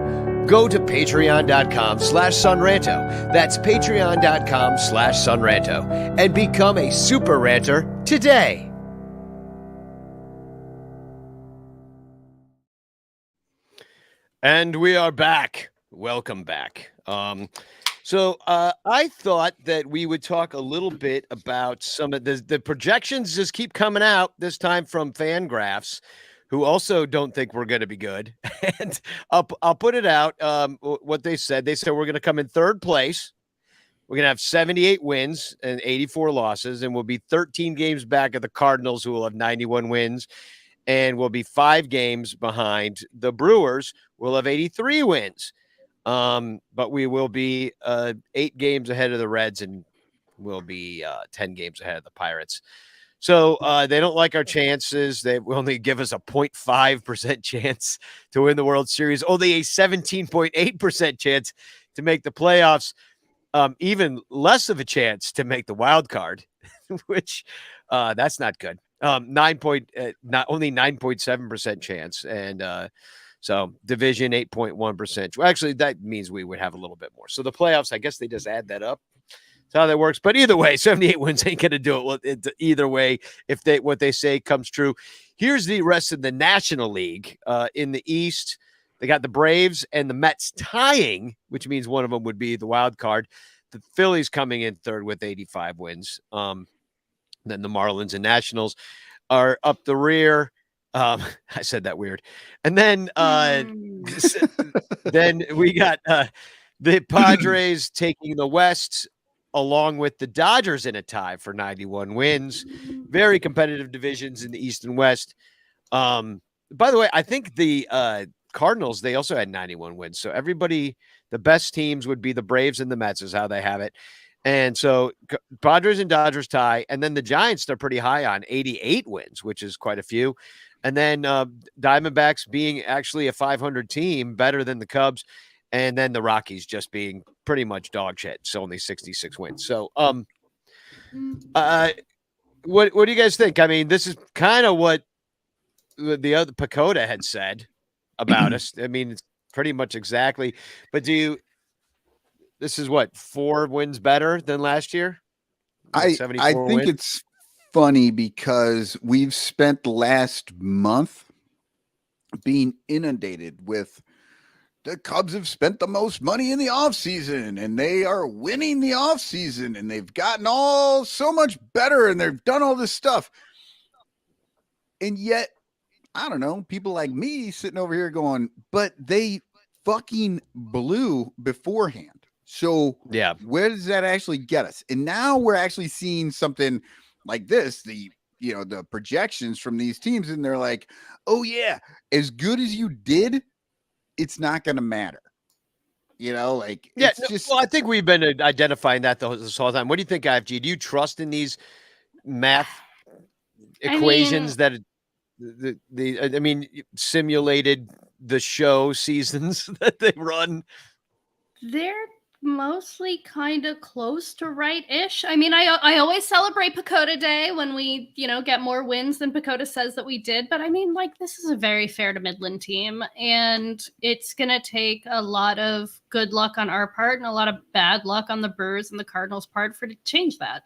Go to patreon.com/sunranto. That's patreon.com/sunranto. And become a super ranter today. And we are back. Welcome back. So I thought that we would talk a little bit about some of the projections just keep coming out, this time from Fangraphs, who also don't think we're going to be good. And I'll put it out, what they said. They said we're going to come in third place. We're going to have 78 wins and 84 losses, and we'll be 13 games back of the Cardinals, who will have 91 wins, and we'll be 5 games behind the Brewers. We'll have 83 wins. But we will be 8 games ahead of the Reds, and we'll be 10 games ahead of the Pirates. So they don't like our chances. They only give us a 0.5% chance to win the World Series, only a 17.8% chance to make the playoffs, even less of a chance to make the wild card, which that's not good. Only 9.7% chance. And so division 8.1%. Well, actually, that means we would have a little bit more. So the playoffs, I guess they just add that up. That's how that works. But either way, 78 wins ain't going to do it. Well, either way, if what they say comes true. Here's the rest of the National League. In the East, they got the Braves and the Mets tying, which means one of them would be the wild card. The Phillies coming in third with 85 wins. Then the Marlins and Nationals are up the rear. I said that weird. And then then we got the Padres taking the West, along with the Dodgers in a tie for 91 wins. Very competitive divisions in the East and West. By the way, I think the Cardinals, they also had 91 wins. So everybody, the best teams would be the Braves and the Mets is how they have it. And so Padres and Dodgers tie. And then the Giants, they're pretty high on 88 wins, which is quite a few. And then Diamondbacks being actually a 500 team, better than the Cubs. And then the Rockies just being pretty much dog shit. So only 66 wins. So what do you guys think? I mean, this is kind of what the other Pacoda had said about us. I mean, it's pretty much exactly. But this is what, 4 wins better than last year? I think it's funny because we've spent the last month being inundated with the Cubs have spent the most money in the offseason and they are winning the offseason and they've gotten all so much better and they've done all this stuff. And yet, I don't know, people like me sitting over here going, but they fucking blew beforehand. So yeah, where does that actually get us? And now we're actually seeing something like this, the projections from these teams, and they're like, oh yeah, as good as you did, it's not going to matter. Just. Well, I think we've been identifying that this whole time. What do you think, IFG? Do you trust in these math equations that simulated the show seasons that they run? They're mostly kind of close to right-ish. I mean, I always celebrate Pacoda Day when we, get more wins than Pacoda says that we did. But I mean, like, this is a very fair to Midland team, and it's going to take a lot of good luck on our part and a lot of bad luck on the Brewers and the Cardinals' part to change that.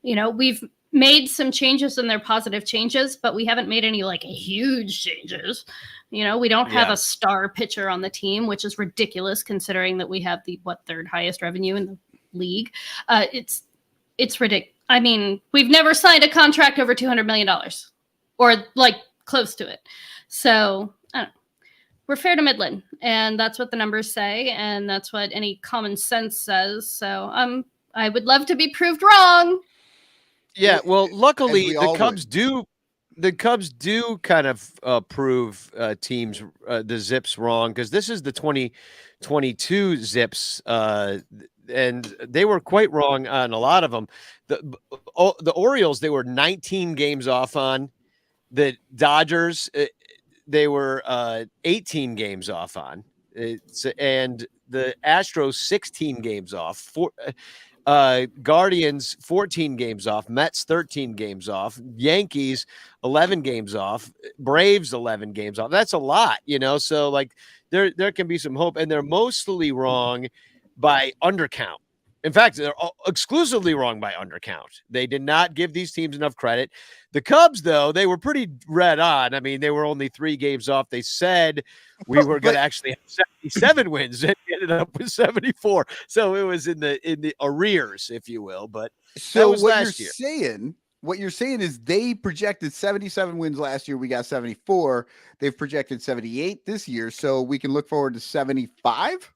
We've made some changes and they're positive changes, but we haven't made any like huge changes. We don't have a star pitcher on the team, which is ridiculous considering that we have the third highest revenue in the league. It's ridiculous. I mean, we've never signed a contract over $200 million or like close to it. So I don't know. We're fair to Midland, and that's what the numbers say, and that's what any common sense says. So I would love to be proved wrong. Yeah, well, luckily the Cubs do. The Cubs do kind of prove teams, the Zips, wrong, because this is the 2022 Zips, and they were quite wrong on a lot of them. The Orioles, they were 19 games off on. The Dodgers, they were 18 games off on. And the Astros, 16 games off. Guardians 14 games off, Mets 13 games off, Yankees 11 games off, Braves 11 games off. That's a lot, so like there can be some hope, and they're mostly wrong by undercount. In fact, they're exclusively wrong by undercount. They did not give these teams enough credit. The Cubs, though, they were pretty red on. I mean, they were only 3 games off. They said we were going to actually have 77 wins, and we ended up with 74. So it was in the arrears, if you will. But so that was what last you're year. saying, what you're saying is they projected 77 wins last year. We got 74. They've projected 78 this year. So we can look forward to 75.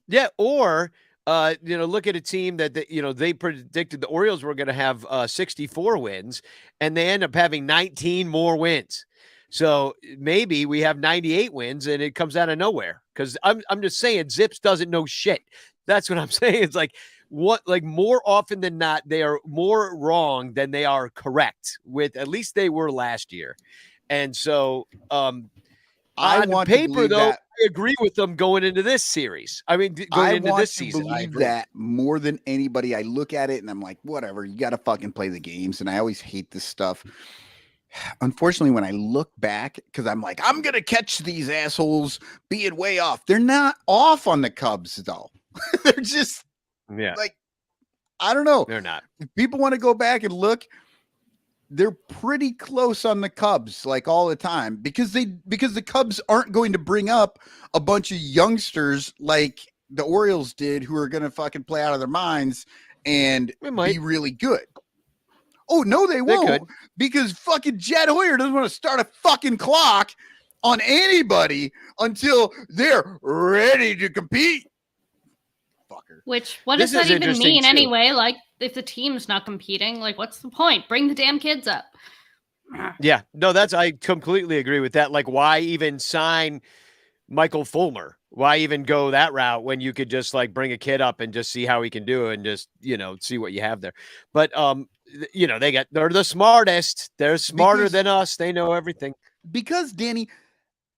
Yeah, or look at a team that they predicted the Orioles were going to have 64 wins, and they end up having 19 more wins. So maybe we have 98 wins, and it comes out of nowhere. Because I'm just saying, Zips doesn't know shit. That's what I'm saying. It's like more often than not, they are more wrong than they are correct. With at least they were last year, and so on paper, though, I agree with them going into this series. I mean, going into this season, I believe that more than anybody. I look at it and I'm like, whatever, you got to fucking play the games. And I always hate this stuff. Unfortunately, when I look back, because I'm like, I'm going to catch these assholes being way off. They're not off on the Cubs, though. They're just like, I don't know. They're not. If people want to go back and look, they're pretty close on the Cubs, like all the time, because the Cubs aren't going to bring up a bunch of youngsters like the Orioles did, who are going to fucking play out of their minds and be really good. Oh no, they won't, because fucking Jed Hoyer doesn't want to start a fucking clock on anybody until they're ready to compete. Fucker. Which, what does that even mean anyway? Like, if the team's not competing, like, what's the point? Bring the damn kids up. Yeah, no, I completely agree with that. Like, why even sign Michael Fulmer? Why even go that route when you could just like bring a kid up and just see how he can do it and just, see what you have there. But, they're the smartest. They're smarter than us. They know everything. Because, Danny,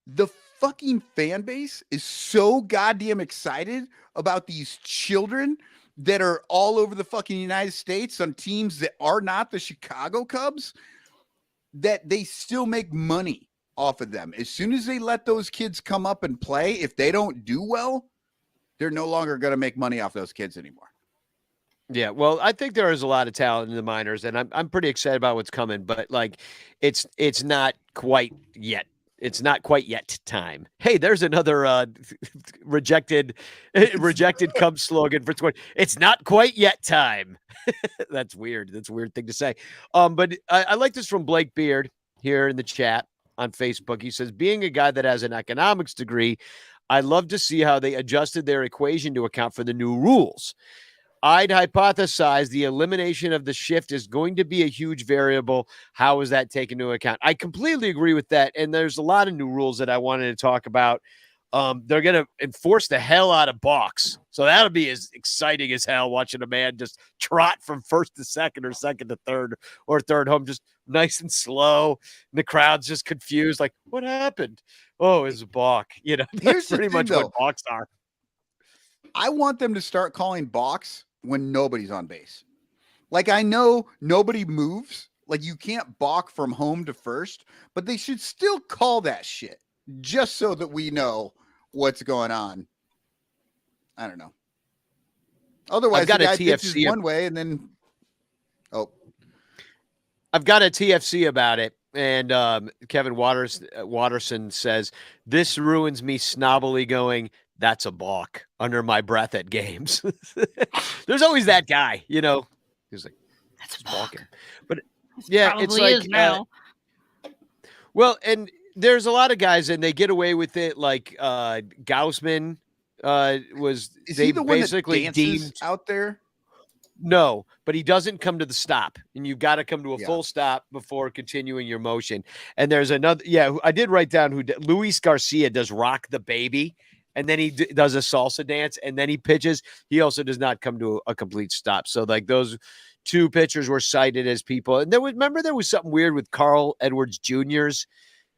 the fucking fan base is so goddamn excited about these children that are all over the fucking United States on teams that are not the Chicago Cubs, that they still make money off of them. As soon as they let those kids come up and play, if they don't do well, they're no longer going to make money off those kids anymore. Yeah, well, I think there is a lot of talent in the minors, and I'm pretty excited about what's coming, but like it's not quite yet. It's not quite yet time. Hey, there's another rejected Cubs slogan for 20. It's not quite yet time. That's weird. That's a weird thing to say. But I like this from Blake Beard here in the chat on Facebook. He says, being a guy that has an economics degree, I love to see how they adjusted their equation to account for the new rules. I'd hypothesize the elimination of the shift is going to be a huge variable. How is that taken into account? I completely agree with that. And there's a lot of new rules that I wanted to talk about. They're going to enforce the hell out of balks. So that'll be as exciting as hell watching a man just trot from first to second or second to third or third home, just nice and slow. And the crowd's just confused, like, what happened? Oh, it's a balk. That's pretty much what balks are. I want them to start calling balks when nobody's on base. Like, I know nobody moves. Like, you can't balk from home to first, but they should still call that shit just so that we know what's going on. I don't know. Otherwise, I've got the guy a TFC pitches one way and then, I've got a TFC about it. And Kevin Watterson says, this ruins me snobbily going, that's a balk under my breath at games. There's always that guy, He's like, that's balking. But yeah, it's like, now. Well, and there's a lot of guys and they get away with it. Like Gaussman was, is they he the one basically that dances deemed out there? No, but he doesn't come to the stop, and you've got to come to a Yeah. full stop before continuing your motion. And there's another, I did write down Luis Garcia does Rock the Baby, and then he does a salsa dance, and then he pitches. He also does not come to a complete stop. So like those two pitchers were cited as people. And there was something weird with Carl Edwards Jr.'s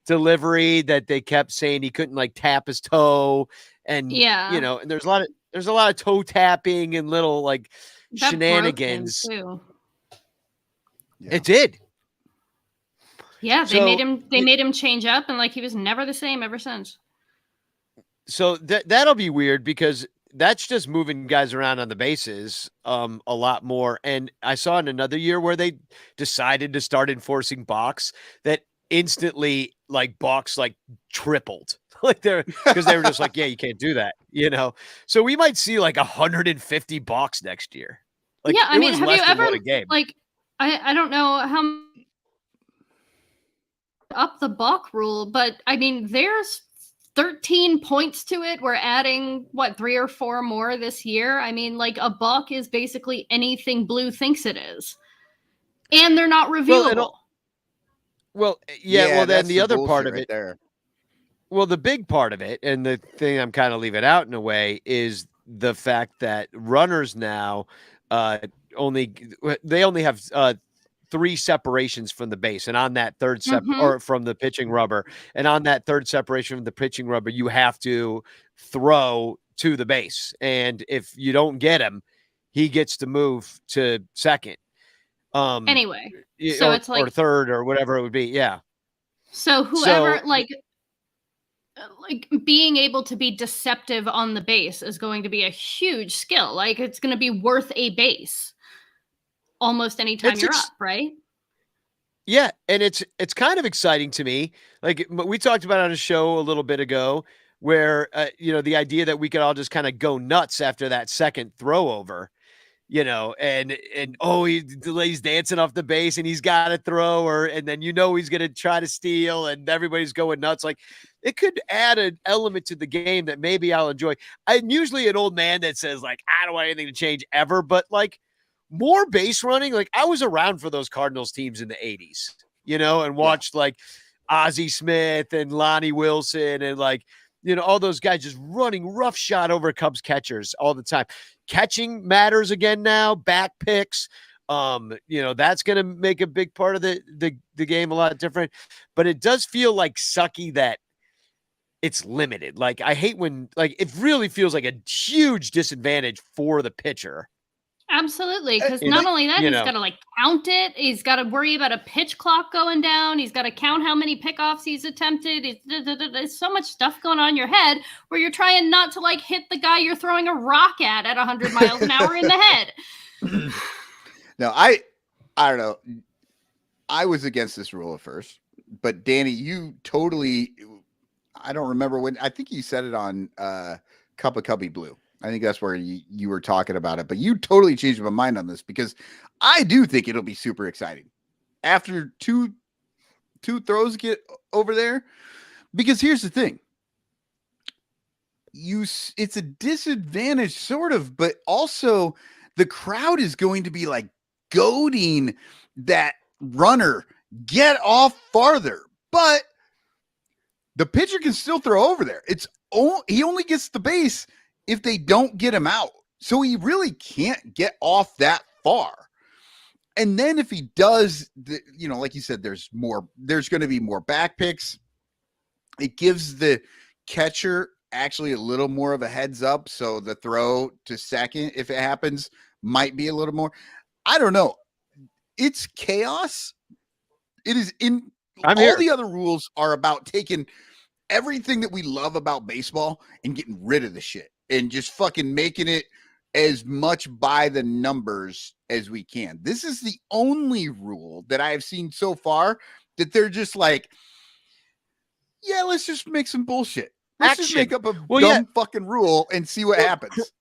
delivery that they kept saying he couldn't like tap his toe, and and there's a lot of toe tapping and little like that shenanigans. Too. Yeah. It did. Yeah, they made him change up, and like he was never the same ever since. So that'll be weird because that's just moving guys around on the bases a lot more. And I saw in another year where they decided to start enforcing balks that instantly like balks like tripled. Like because they were just like, yeah, you can't do that, So we might see like 150 balks next year. Like, yeah, I mean, have you ever like I don't know how up the balk rule, but I mean, there's 13 points to it. We're adding 3 or 4 more this year. I mean, like a balk is basically anything Blue thinks it is, and they're not reviewable. Then the other part of right it there. Well, the big part of it, and the thing I'm kind of leaving out in a way, is the fact that runners now only have 3 separations from the base, and on that third or from the pitching rubber, and on that third separation from the pitching rubber, you have to throw to the base, and if you don't get him, he gets to move to second. Anyway, so it's like or third or whatever it would be, yeah. So whoever like being able to be deceptive on the base is going to be a huge skill. Like it's going to be worth a base almost anytime you're up, right? Yeah, and it's kind of exciting to me. Like we talked about on a show a little bit ago where the idea that we could all just kind of go nuts after that second throw over. And he's dancing off the base and he's got to throw and then he's going to try to steal and everybody's going nuts. Like it could add an element to the game that maybe I'll enjoy. I'm usually an old man that says like, I don't want anything to change ever, but like more base running. Like I was around for those Cardinals teams in the 80s, and watched like Ozzie Smith and Lonnie Wilson and like, all those guys just running rough shot over Cubs catchers all the time. Catching matters again now, back picks. That's going to make a big part of the game a lot different. But it does feel like sucky that it's limited. Like I hate when like it really feels like a huge disadvantage for the pitcher. Absolutely, because not only that, he's got to like count it. He's got to worry about a pitch clock going down. He's got to count how many pickoffs he's attempted. There's so much stuff going on in your head where you're trying not to like hit the guy you're throwing a rock at 100 miles an hour in the head. No, I don't know. I was against this rule at first, but Danny, you totally. I don't remember when. I think you said it on Cup of Cubby Blue. I think that's where you were talking about it, but you totally changed my mind on this because I do think it'll be super exciting after two throws get over there. Because here's the thing. It's a disadvantage sort of, but also the crowd is going to be like goading that runner, get off farther, but the pitcher can still throw over there. He only gets the base if they don't get him out. So he really can't get off that far. And then if he does, like you said, there's going to be more back picks. It gives the catcher actually a little more of a heads up. So the throw to second, if it happens, might be a little more. I don't know. It's chaos. It is the other rules are about taking everything that we love about baseball and getting rid of the shit and just fucking making it as much by the numbers as we can. This is the only rule that I have seen so far that they're just like, yeah, let's just make some bullshit. Let's just make up a dumb fucking rule and see what happens.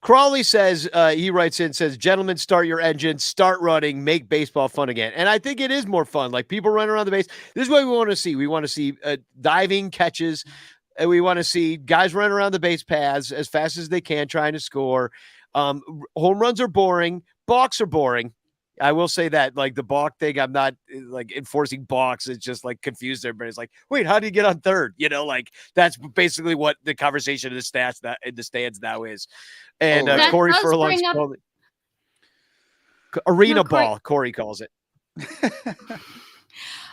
Crawley says, he writes in, says, gentlemen, start your engines, start running, make baseball fun again. And I think it is more fun. Like people running around the base. This is what we want to see. We want to see diving catches. And we want to see guys running around the base paths as fast as they can, trying to score. Home runs are boring. Balks are boring. I will say that, like the balk thing, I'm not like enforcing balks. It's just like confused everybody. It's like, wait, how do you get on third? Like that's basically what the conversation in the stands now is. And Corey Furlong's arena ball, Corey calls it.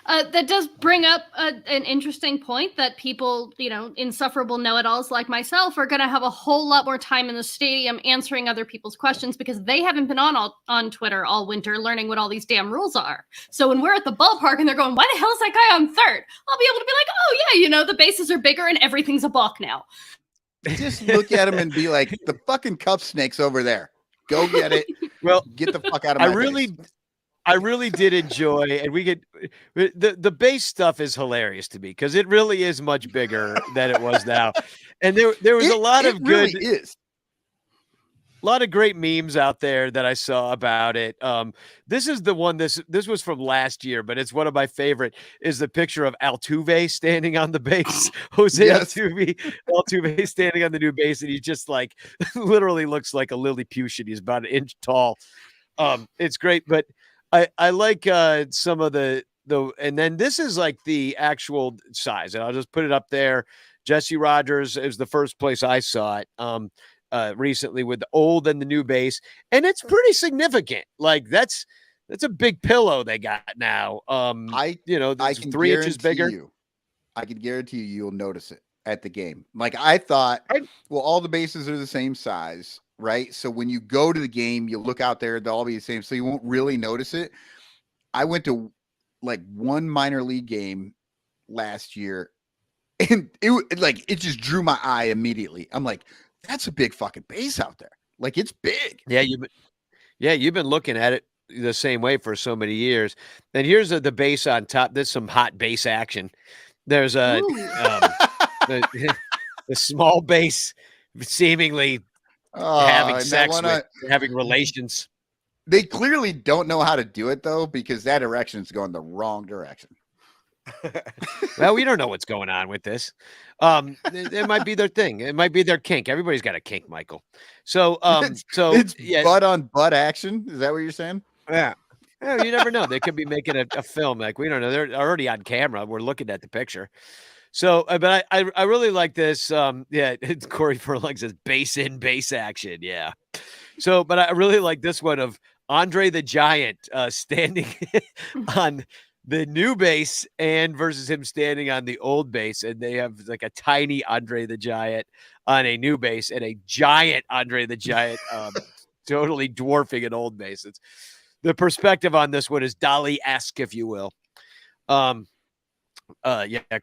That does bring up an interesting point that people, insufferable know-it-alls like myself are going to have a whole lot more time in the stadium answering other people's questions because they haven't been on Twitter all winter learning what all these damn rules are. So when we're at the ballpark and they're going, why the hell is that guy on third? I'll be able to be like, oh yeah, the bases are bigger and everything's a balk now. Just look at him and be like, the fucking cup snake's over there. Go get it. Well, get the fuck out of my face. I really did enjoy, and the base stuff is hilarious to me because it really is much bigger than it was now. And there was a lot of good, really is. A lot of great memes out there that I saw about it. This is the one, this was from last year, but it's one of my favorite is the picture of Altuve standing on the base. Jose Altuve standing on the new base. And he's just like, literally looks like a Lilliputian. He's about an inch tall. It's great, but I like some of the and then this is like the actual size, and I'll just put it up there. Jesse Rogers is the first place I saw it recently with the old and the new base, and it's pretty significant. Like that's a big pillow they got now. I can 3 inches bigger. I can guarantee you'll notice it at the game. Like I thought, all the bases are the same size. Right. So when you go to the game, you look out there, they'll all be the same. So you won't really notice it. I went to like one minor league game last year and it just drew my eye immediately. I'm like, that's a big fucking base out there. Like it's big. Yeah. You've been looking at it the same way for so many years. And here's the base on top. There's some hot base action. There's the small base seemingly having sex having relations. They clearly don't know how to do it though, because that direction is going the wrong direction. Well, we don't know what's going on with this. It might be their thing. It might be their kink. Everybody's got a kink, Michael. So, it's butt on butt action. Is that what you're saying? Yeah. You never know. They could be making a film. Like we don't know. They're already on camera. We're looking at the picture. So, but I really like this. Corey Furlong says base in, base action. Yeah. So, but I really like this one of Andre the Giant standing on the new base and versus him standing on the old base. And they have like a tiny Andre the Giant on a new base and a giant Andre the Giant totally dwarfing an old base. The perspective on this one is Dali-esque, if you will.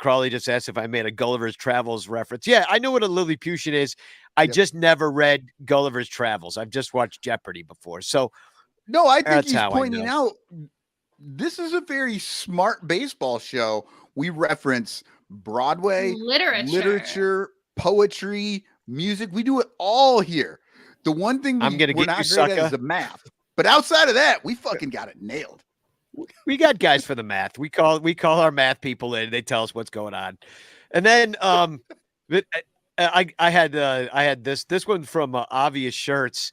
Crawley just asked if I made a Gulliver's Travels reference. Yeah, I know what a Lilliputian is. I just never read Gulliver's Travels. I've just watched Jeopardy before. So no, I think he's pointing out this is a very smart baseball show. We reference Broadway, literature, poetry, music. We do it all here. The one thing we're not great at is the math. But outside of that, we fucking got it nailed. We got guys for the math. We call our math people in. They tell us what's going on. And then I had this one from Obvious Shirts.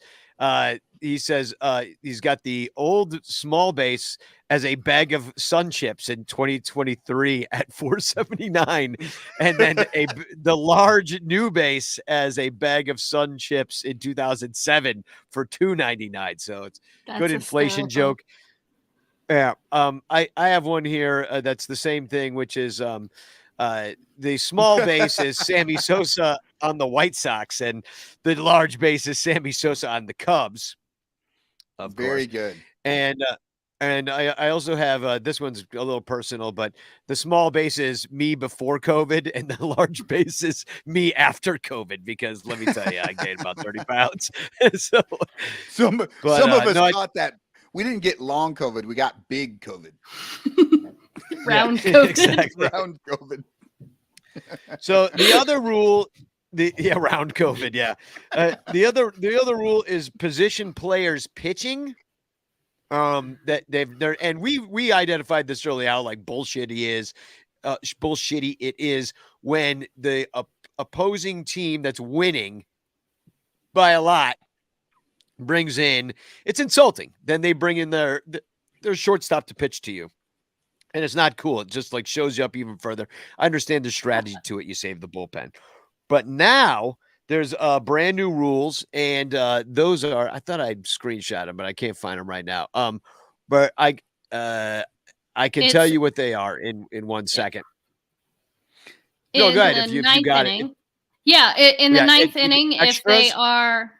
he says he's got the old small base as a bag of Sun Chips in 2023 at $4.79, and then the large new base as a bag of Sun Chips in 2007 for $2.99. So it's good inflation joke. Yeah. I have one here that's the same thing, which is the small base is Sammy Sosa on the White Sox, and the large base is Sammy Sosa on the Cubs. Of Very course. good. And I also have this one's a little personal, but the small base is me before COVID, and the large base is me after COVID. Because let me tell you, I gained about 30 pounds. So some of us thought that we didn't get long COVID, we got big COVID. Round COVID. Exactly. Round COVID. So the other rule, round COVID, yeah. The other rule is position players pitching. That they're and we identified this early how like bullshitty it is when the opposing team that's winning by a lot brings in, it's insulting. Then they bring in their shortstop to pitch to you. And it's not cool. It just like shows you up even further. I understand the strategy to it. You save the bullpen. But now there's brand new rules, and those are, I thought I'd screenshot them, but I can't find them right now. But I can tell you what they are in 1 second. No, go ahead if you got inning. it. Yeah, in the ninth inning, extras? if they are,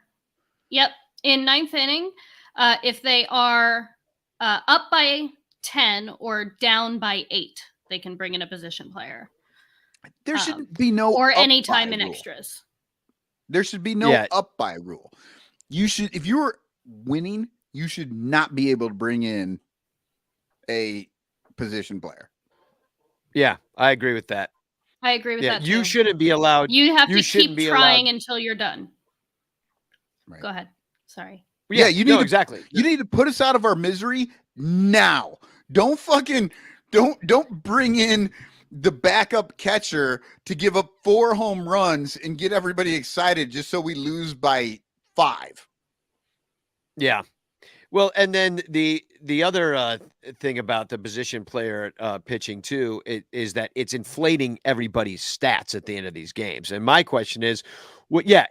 in ninth inning, if they are up by 10 or down by 8, they can bring in a position player. There should be no or up any time by in rule. extras. There should be no up by rule. You should, if you're winning, you should not be able to bring in a position player. Yeah, I agree with that. I agree with that. You shouldn't be allowed. You have to keep trying until you're done. Right. Go ahead. Sorry. Yeah, you need exactly. You need to put us out of our misery now. Don't bring in the backup catcher to give up 4 home runs and get everybody excited just so we lose by 5. Yeah. Well, and then the other thing about the position player pitching too is that it's inflating everybody's stats at the end of these games. And my question is,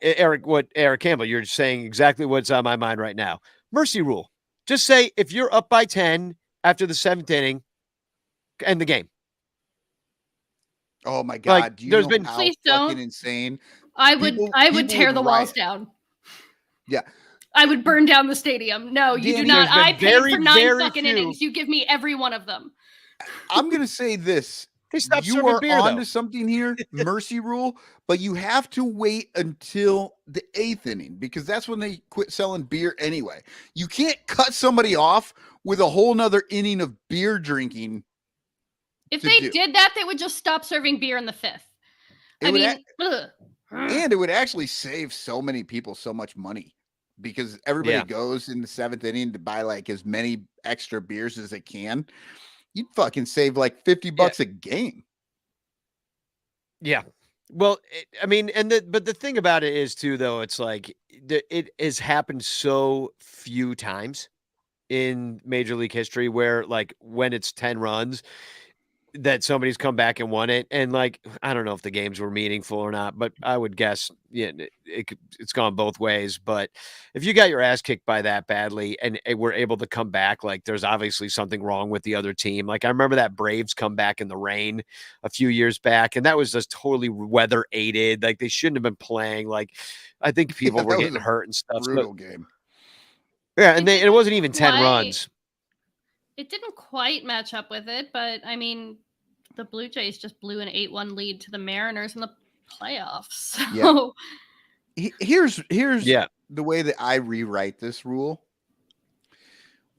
Eric Campbell, you're saying exactly what's on my mind right now. Mercy rule. Just say if you're up by 10 after the 7th inning, end the game. Oh my God! Like, do you know how please fucking don't. insane? I would tear the walls down. Yeah. I would burn down the stadium. No, you do not. I paid for 9 fucking innings. You give me every one of them. I'm going to say this. You are onto something here, mercy rule, but you have to wait until the 8th inning because that's when they quit selling beer anyway. You can't cut somebody off with a whole nother inning of beer drinking. If they did that, they would just stop serving beer in the 5th. And it would actually save so many people so much money. Because everybody goes in the 7th inning to buy like as many extra beers as they can. You'd fucking save like $50 a game. Yeah. Well, but the thing about it is too, though, it's like it has happened so few times in Major League history where like when it's 10 runs that somebody's come back and won it. And like, I don't know if the games were meaningful or not, but I would guess it's gone both ways. But if you got your ass kicked by that badly and we're able to come back, like there's obviously something wrong with the other team. Like I remember that Braves come back in the rain a few years back, and that was just totally weather aided. Like they shouldn't have been playing. Like I think people were getting hurt and stuff. Brutal game. Yeah. And it wasn't even 10 runs. It didn't quite match up with it, but I mean, the Blue Jays just blew an 8-1 lead to the Mariners in the playoffs. So here's the way that I rewrite this rule.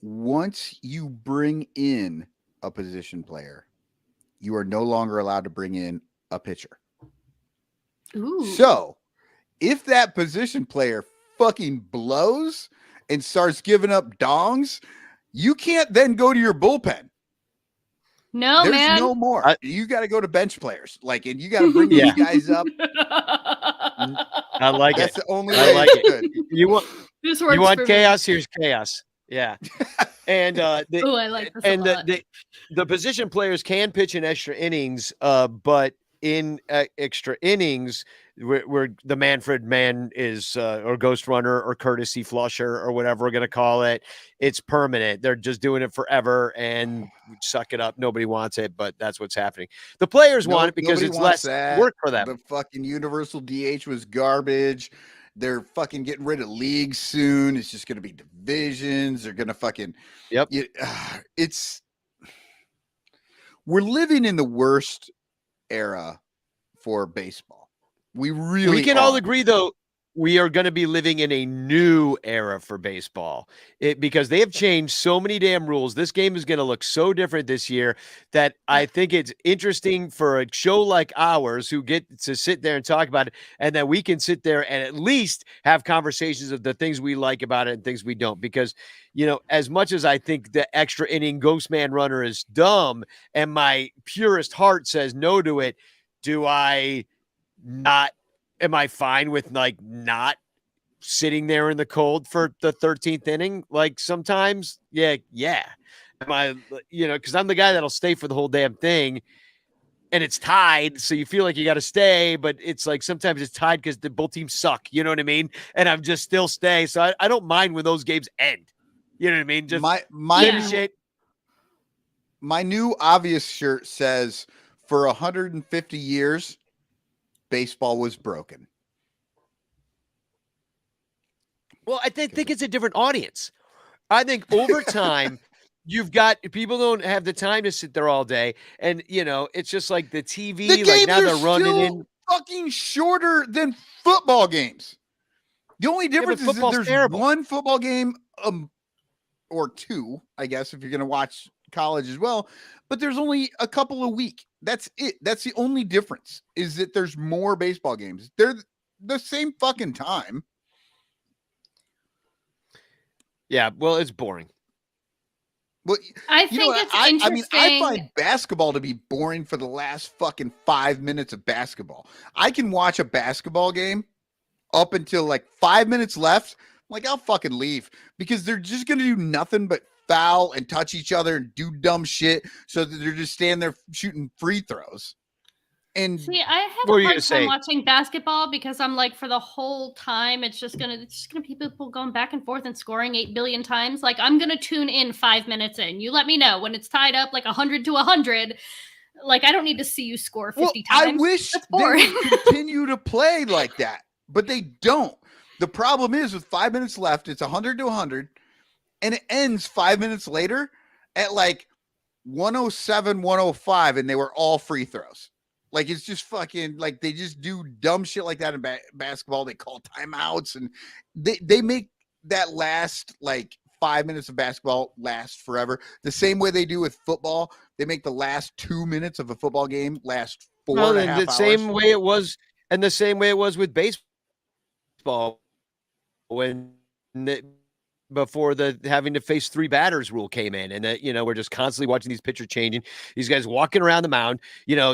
Once you bring in a position player, you are no longer allowed to bring in a pitcher. Ooh. So if that position player fucking blows and starts giving up dongs, you can't then go to your bullpen. No, There's man. no more. You got to go to bench players. Like, and you got to bring these guys up. I like That's it. the only I way like it. good. You want This works. You want for chaos? Me. Here's chaos. Yeah. And I like this and a lot. the position players can pitch in extra innings, but in extra innings, where the Manfred man is or Ghost Runner or Courtesy Flusher or whatever we're gonna call it, it's permanent. They're just doing it forever and suck it up. Nobody wants it, but that's what's happening. The players want it because it's less work for them. The fucking universal DH was garbage. They're fucking getting rid of leagues soon. It's just going to be divisions. They're going to fucking we're living in the worst era for baseball. We can all agree, though, we are going to be living in a new era for baseball because they have changed so many damn rules. This game is going to look so different this year that I think it's interesting for a show like ours who get to sit there and talk about it, and that we can sit there and at least have conversations of the things we like about it and things we don't. Because, as much as I think the extra inning Ghost Man Runner is dumb and my purest heart says no to it, am I fine with not sitting there in the cold for the 13th inning? Like sometimes, yeah. Am I, because I'm the guy that'll stay for the whole damn thing and it's tied. So you feel like you got to stay, but it's like sometimes it's tied because both teams suck. You know what I mean? And I'm just still stay. So I don't mind when those games end. You know what I mean? Just finish it. My new obvious shirt says for 150 years, baseball was broken. Well, I think it's a different audience. I think over time, you've got people don't have the time to sit there all day, and it's just like the TV. The games now they're are running still in fucking shorter than football games. The only difference is that there's one football game, or two, I guess, if you're going to watch college as well. But there's only a couple a week. That's it. That's the only difference, is that there's more baseball games. They're the same fucking time. Yeah, well, it's boring. Well, I think it's interesting. I find basketball to be boring for the last fucking 5 minutes of basketball. I can watch a basketball game up until like 5 minutes left. Like, I'll fucking leave because they're just going to do nothing but foul and touch each other and do dumb shit, so that they're just standing there shooting free throws. And see, I have a hard time watching basketball because I'm like, for the whole time, it's just gonna be people going back and forth and scoring 8 billion times. Like, I'm gonna tune in 5 minutes in. You let me know when it's tied up like 100 to 100. Like, I don't need to see you score 50 times. I wish they would continue to play like that, but they don't. The problem is, with 5 minutes left, it's 100 to 100, and it ends 5 minutes later at like 107, 105, and they were all free throws. Like, it's just fucking, like, they just do dumb shit like that in basketball. They call timeouts, and they make that last, like, 5 minutes of basketball last forever. The same way they do with football. They make the last 2 minutes of a football game last 4.5 hours. The same way it was, and the same way it was with baseball when before the having to face 3 batters rule came in, and that, we're just constantly watching these pitchers changing, these guys walking around the mound,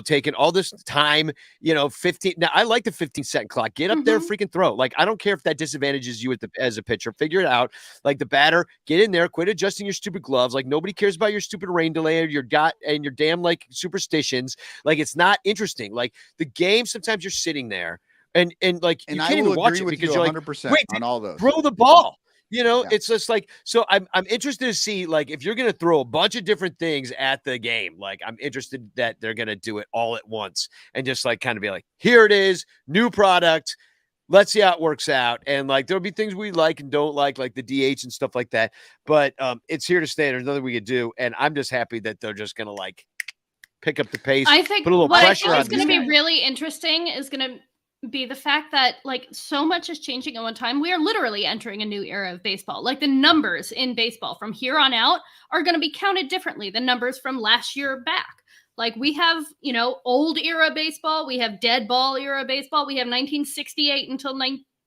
taking all this time, 15. Now, I like the 15-second clock. Get up there, freaking throw. Like, I don't care if that disadvantages you as a pitcher. Figure it out. Like, the batter, get in there, quit adjusting your stupid gloves. Like, nobody cares about your stupid rain delay or your damn like superstitions. Like, it's not interesting. Like, the game, sometimes you're sitting there and like, you can't even watch it because you're 100% like, wait, on all those. Throw the ball. It's just like, so I'm interested to see, like, if you're going to throw a bunch of different things at the game, like, I'm interested that they're going to do it all at once and just like kind of be like, here it is, new product. Let's see how it works out. And like, there'll be things we like and don't like the DH and stuff like that. But it's here to stay. There's nothing we could do. And I'm just happy that they're just going to like pick up the pace. I think put a little what pressure I on think is going to be really interesting is going to be the fact that, like, so much is changing at one time. We are literally entering a new era of baseball. Like, the numbers in baseball from here on out are going to be counted differently than numbers from last year back. Like, we have, old era baseball, we have dead ball era baseball, we have 1968 until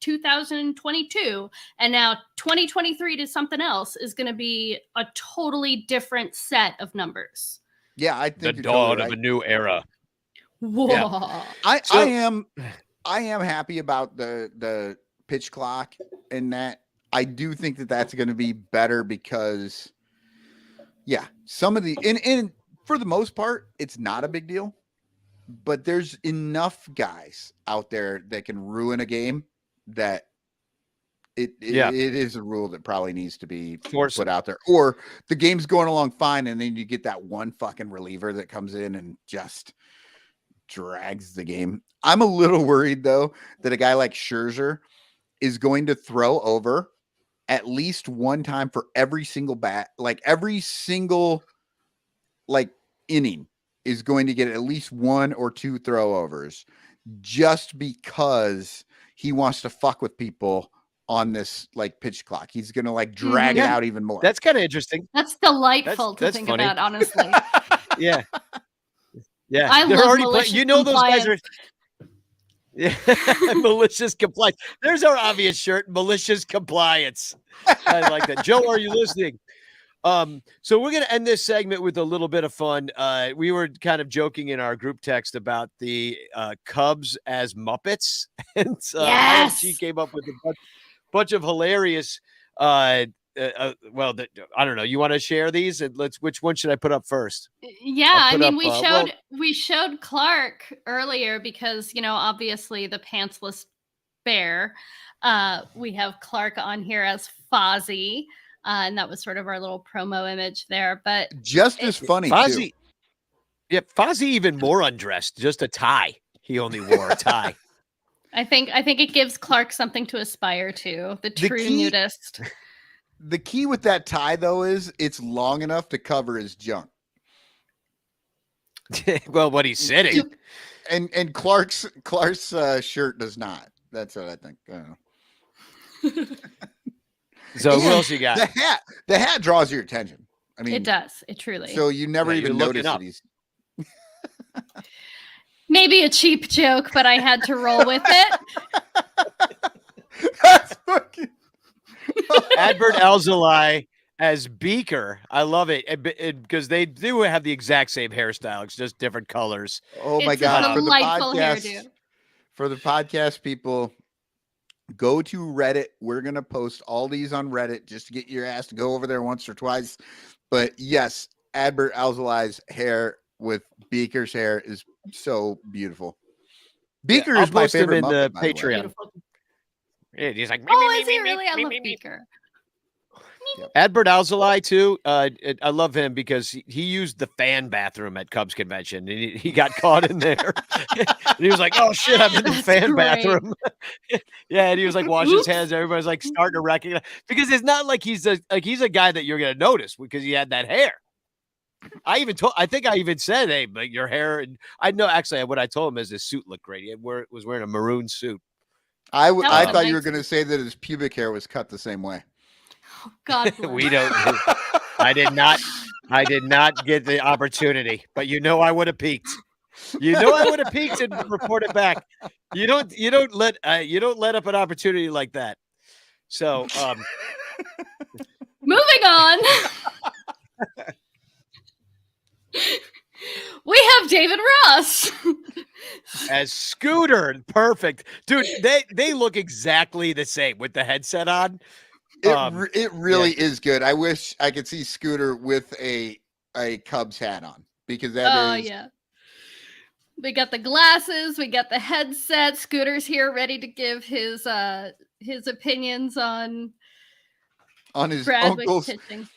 2022, and now 2023 to something else is going to be a totally different set of numbers. Yeah, I think the dawn of a new era. Whoa. Yeah. I am happy about the pitch clock and that. I do think that that's going to be better because, yeah, some of the and for the most part, it's not a big deal. But there's enough guys out there that can ruin a game that it is a rule that probably needs to be put out there. Or the game's going along fine, and then you get that one fucking reliever that comes in and just drags the game. I'm a little worried though that a guy like Scherzer is going to throw over at least one time for every single bat, like every single inning is going to get at least 1 or 2 throwovers just because he wants to fuck with people on this pitch clock. He's going to drag it out even more. That's kind of interesting. That's delightful to think about, honestly. Yeah. Yeah. I love malicious those guys are malicious compliance. There's our obvious shirt, malicious compliance. I like that. Joe, are you listening? So we're going to end this segment with a little bit of fun. We were kind of joking in our group text about the Cubs as Muppets. And yes! she came up with a bunch of hilarious, I don't know. You want to share these? And which one should I put up first? Yeah, I mean, we showed Clark earlier because, obviously the pantsless bear. We have Clark on here as Fozzie. And that was sort of our little promo image there, but just as funny. Fozzie, yeah, Fozzie even more undressed, just a tie. He only wore a tie. I think it gives Clark something to aspire to. The true nudist. The key with that tie, though, is it's long enough to cover his junk. Well, what he's sitting, and Clark's shirt does not. That's what I think. I don't know. So who else you got? The hat draws your attention. I mean, it does. It truly. So you never even notice that he's. Maybe a cheap joke, but I had to roll with it. That's fucking. Adbert Alzolai as Beaker. I love it because they do have the exact same hairstyle. It's just different colors. Oh my God! For the podcast people. Go to Reddit. We're going to post all these on Reddit just to get your ass to go over there once or twice. But yes, Adbert Alzolai's hair with Beaker's hair is so beautiful. Beaker is my favorite in Muppet, the Patreon. Yeah, he's like, is he really? I love Beaker. Yep. Adbert Alzolai too. I love him because he used the fan bathroom at Cubs convention, and he got caught in there. And he was like, "Oh shit, I'm in the fan bathroom." Yeah, and he was like washing his hands. Everybody's like starting to recognize because it's not like he's a guy that you're gonna notice because he had that hair. I think I even said, "Hey, but your hair." And I know actually what I told him is his suit looked great. He was wearing a maroon suit. I thought you were gonna say that his pubic hair was cut the same way. Oh, God bless. We don't. I did not get the opportunity, but I would have peeked. I would have peeked and reported back. You don't let up an opportunity like that. So, moving on. We have David Ross as Scooter. Perfect, dude. They look exactly the same with the headset on. It really is good. I wish I could see Scooter with a Cubs hat on because that is. Oh yeah. We got the glasses. We got the headset. Scooter's here, ready to give his opinions on his Bradwick's uncle's pitching.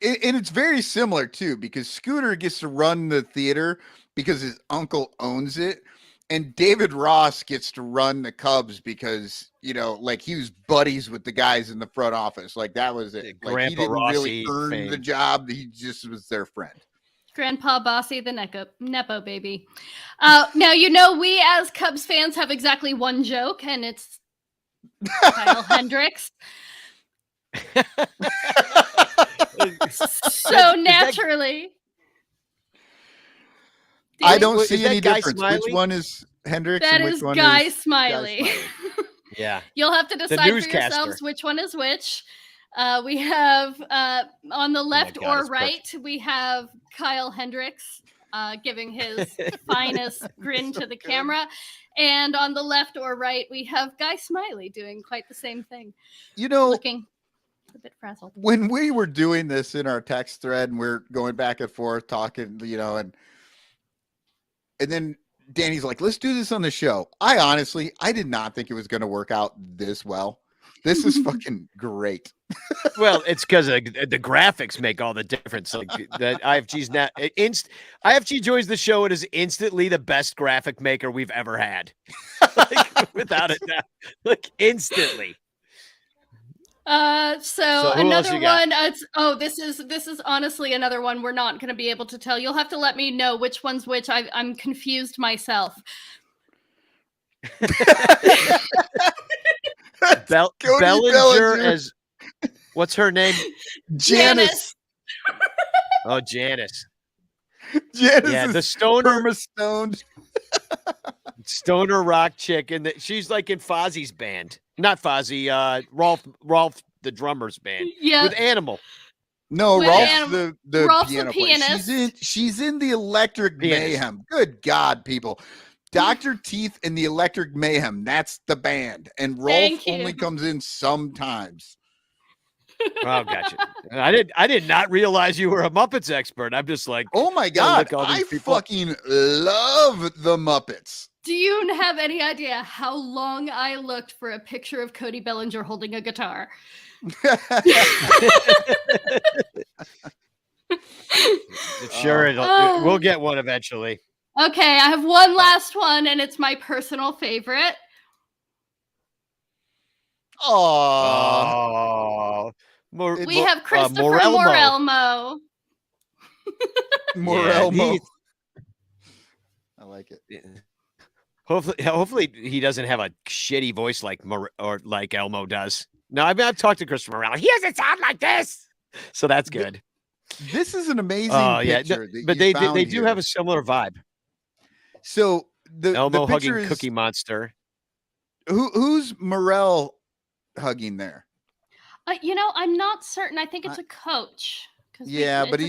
And it's very similar too because Scooter gets to run the theater because his uncle owns it. And David Ross gets to run the Cubs because, he was buddies with the guys in the front office. Like, that was it. Like, he didn't really earn the job. He just was their friend. Grandpa Bossy, the Nepo baby. Now, we as Cubs fans have exactly one joke, and it's Kyle Hendricks. So naturally... I don't see any difference. Smiley? Which one is Hendricks? That and which is one Guy is Smiley. Yeah. You'll have to decide for yourselves which one is which. We have on the left or right, perfect. We have Kyle Hendricks giving his finest grin to the camera. And on the left or right, we have Guy Smiley doing quite the same thing. Looking a bit frazzled. When we were doing this in our text thread and we're going back and forth talking, and then Danny's like, let's do this on the show. I did not think it was going to work out this well. This is fucking great. Well, it's because the graphics make all the difference. Like the IFG's now IFG joins the show and is instantly the best graphic maker we've ever had. Without it, like instantly. So another one. This is honestly another one we're not going to be able to tell. You'll have to let me know which one's which. I'm confused myself. Bellinger as what's her name? Janice. Oh, Janice. Janice, yeah, the stoner rock chick, and she's like in Fozzie's band. Not Fozzie, Rolf the drummer's band. Yeah, with Animal. No, Rolf's the Rolf's piano the pianist. player. She's in the Electric Mayhem. Good God, people. Dr. Teeth and the Electric Mayhem. That's the band. And Rolf only comes in sometimes. Oh, gotcha. I did not realize you were a Muppets expert. I'm just like, oh my God, I fucking love the Muppets. Do you have any idea how long I looked for a picture of Cody Bellinger holding a guitar? Sure, we'll get one eventually. Okay, I have one last one, and it's my personal favorite. Oh, we have Christopher Morelmo. Morelmo. Yeah, I like it. Yeah. Hopefully he doesn't have a shitty voice like Elmo does. No, I've talked to Christopher Morelmo. He doesn't sound like this, so that's good. This is an amazing picture. But they do have a similar vibe. So Elmo the hugging Cookie Monster. Who's Morel hugging there? I'm not certain. I think it's a coach. Yeah, but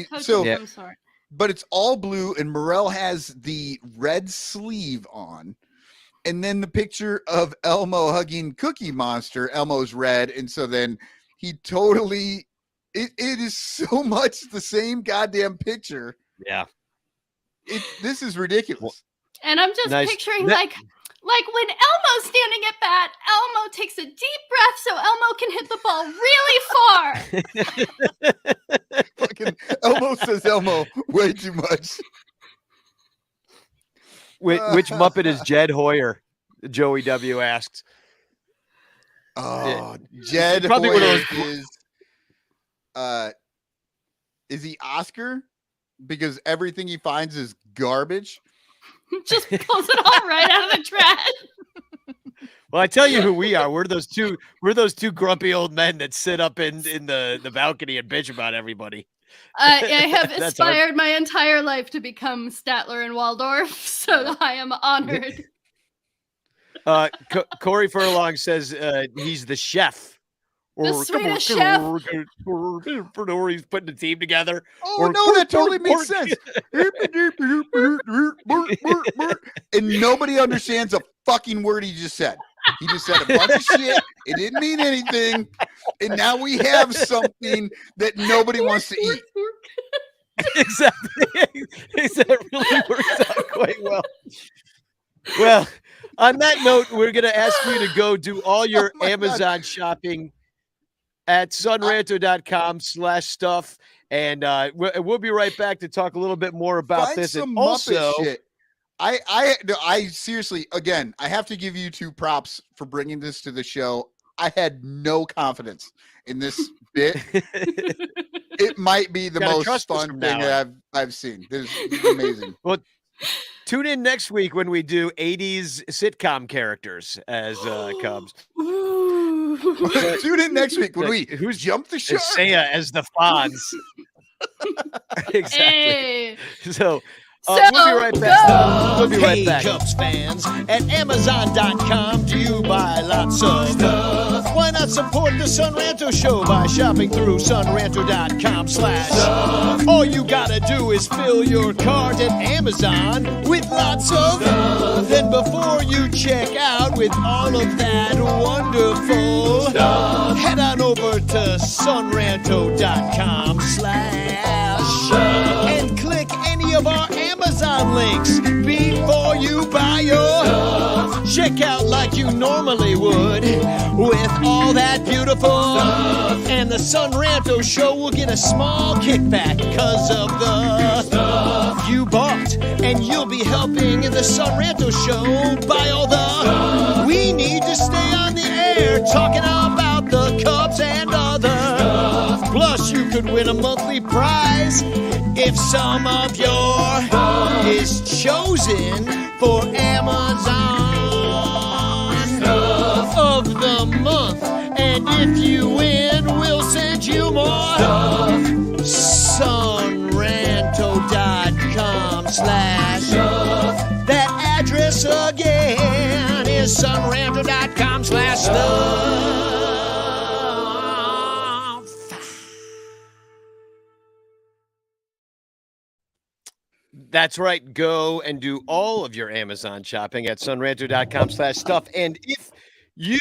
but it's all blue, and Morel has the red sleeve on, and then the picture of Elmo hugging Cookie Monster. Elmo's red, and so then he totally. It is so much the same goddamn picture. Yeah, this is ridiculous. And I'm just picturing like when Elmo's standing at bat, Elmo takes a deep breath so Elmo can hit the ball really far. Fucking Elmo says Elmo way too much. Which Muppet is Jed Hoyer? Joey W. asks. Oh, Jed Hoyer is he Oscar? Because everything he finds is garbage. Just pulls it all right out of the trash. Well, I tell you who we are. We're those two grumpy old men that sit up in the balcony and bitch about everybody. I have aspired my entire life to become Statler and Waldorf, so I am honored. Corey Furlong says he's the chef. The Swedish chef. Or he's putting the team together. Oh, no, that totally makes sense. And nobody understands a fucking word he just said. He just said a bunch of shit. It didn't mean anything. And now we have something that nobody wants to eat. Exactly. That really works out quite well. Well, on that note, we're going to ask you to go do all your Amazon shopping at sunranto.com/stuff. And we'll be right back to talk a little bit more about this. Some and also, shit. I seriously, again, I have to give you two props for bringing this to the show. I had no confidence in this bit. It might be the most fun thing that I've seen. This is amazing. Well, tune in next week when we do 80s sitcom characters as Cubs. Tune in next week when who's jumped the shark? Seiya as the Fonz. Exactly. Hey. So we'll be right back. We'll be right back. Cubs fans, at Amazon.com do you buy lots of stuff? Why not not support the Son Ranto Show by shopping through sunranto.com/stuff. All you gotta do is fill your cart at Amazon with lots of stuff. Then before you check out with all of that wonderful stuff, head on over to sunranto.com/stuff and click any of our Amazon links before you buy your stuff. Check out like you normally would with all that beautiful stuff. And the Son Ranto Show will get a small kickback because of the stuff you bought. And you'll be helping the Son Ranto Show buy all the stuff we need to stay on the air talking about the Cubs and other stuff. Plus, you could win a monthly prize if some of your stuff is chosen for Amazon stuff of the month. And if you win, we'll send you more stuff. sunranto.com/stuff. That address again is sunranto.com/stuff. That's right. Go and do all of your Amazon shopping at sunranto.com/stuff. And if you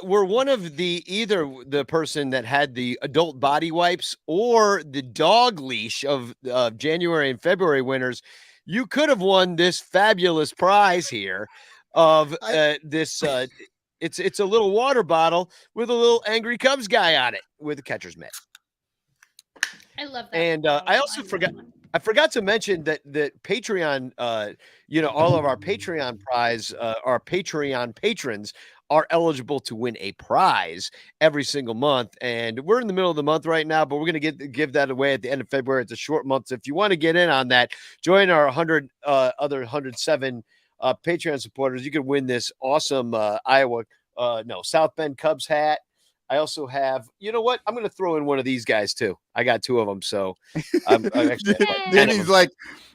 were one of either the person that had the adult body wipes or the dog leash of January and February winners, you could have won this fabulous prize here of this. It's a little water bottle with a little angry Cubs guy on it with a catcher's mitt. I love that. And I also forgot. I forgot to mention that Patreon, all of our Patreon our Patreon patrons are eligible to win a prize every single month. And we're in the middle of the month right now, but we're going to give that away at the end of February. It's a short month. So if you want to get in on that, join our 107 Patreon supporters. You can win this awesome South Bend Cubs hat. I also have, you know what? I'm going to throw in one of these guys too. I got two of them. So I'm actually. Then he's like,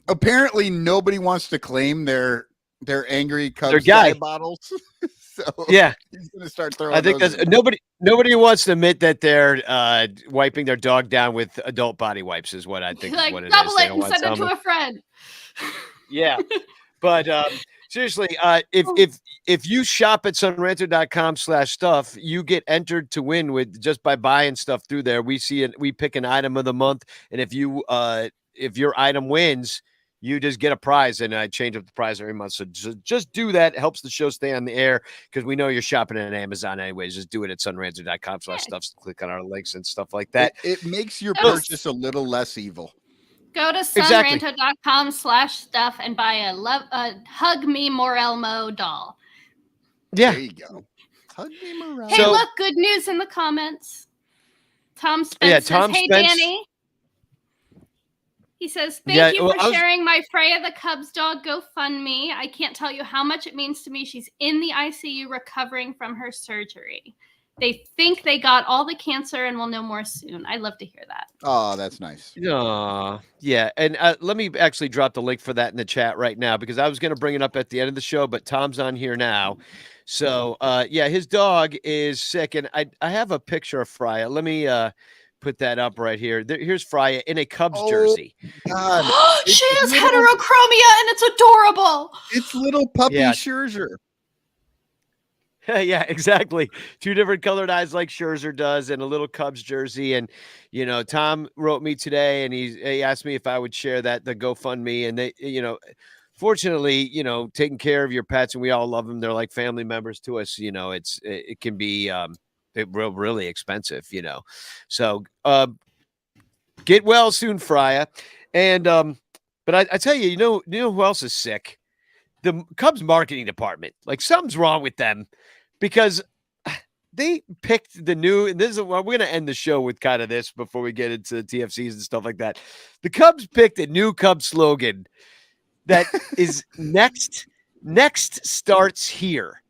apparently nobody wants to claim their angry Cubs guy bottles. So yeah, he's going to start throwing. I think that's nobody wants to admit that they're wiping their dog down with adult body wipes is what I think. Like, is what it double is. it and send it to a friend. Yeah. But seriously, if you shop at sunranto.com/stuff, you get entered to win with just by buying stuff through there. We pick an item of the month, and if your item wins, you just get a prize, and I change up the prize every month. So just do that. It helps the show stay on the air because we know you're shopping at Amazon anyways. Just do it at sunranto.com/stuff. Click on our links and stuff like that. It makes your purchase a little less evil. Go to sunranto.com/stuff and buy a Hug Me Morelmo doll. Yeah. There you go. Hug Me Morelmo. Hey, look, good news in the comments. Tom Spence says, hey, Danny. He says, thank you for sharing my Freya the Cubs dog GoFundMe. I can't tell you how much it means to me. She's in the ICU recovering from her surgery. They think they got all the cancer and will know more soon. I love to hear that. Oh, that's nice. Yeah. And let me actually drop the link for that in the chat right now because I was going to bring it up at the end of the show, but Tom's on here now. So, his dog is sick. And I have a picture of Freya. Let me put that up right here. Here's Freya in a Cubs jersey. God. She has heterochromia and it's adorable. It's little puppy Scherzer. Yeah, exactly. Two different colored eyes like Scherzer does and a little Cubs jersey. And, Tom wrote me today and he asked me if I would share the GoFundMe. And they, fortunately, taking care of your pets, and we all love them. They're like family members to us. It can be really expensive, So get well soon, Freya. And but I tell you, you know who else is sick? The Cubs marketing department. Like something's wrong with them because they picked the new, and this is we're going to end the show with kind of this before we get into the TFCs and stuff like that. The Cubs picked a new Cubs slogan that is next starts here.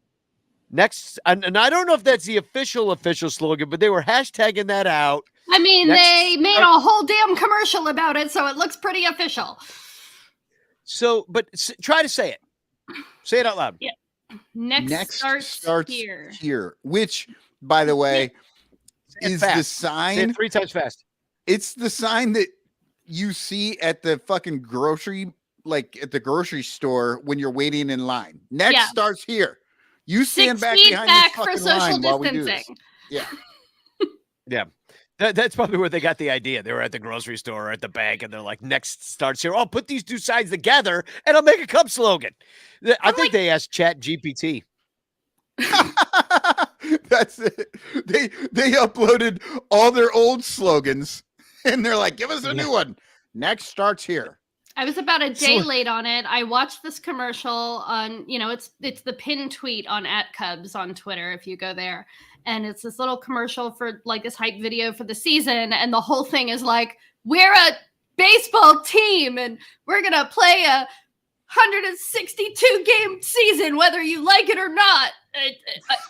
Next, and I don't know if that's the official slogan, but they were hashtagging that out. I mean, they made a whole damn commercial about it, so it looks pretty official. So, but try to say it. Say it out loud. Yeah. Next starts here. Which by the way, Say it is fast. the Say sign. it 3 times fast. It's the sign that you see at the fucking grocery, like at the grocery store when you're waiting in line. Next starts here. You stand 6 back feet behind back this for fucking social line while we do this. distancing. Yeah. Yeah. That's probably where they got the idea. They were at the grocery store or at the bank, and they're like, next starts here. I'll put these 2 signs together, and I'll make a Cub slogan. I think they asked Chat GPT. That's it. They uploaded all their old slogans, and they're like, give us a new one. Next starts here. I was about a day late on it. I watched this commercial on, it's the pin tweet on @Cubs on Twitter if you go there. And it's this little commercial for like this hype video for the season. And the whole thing is like, we're a baseball team and we're going to play a 162 game season, whether you like it or not.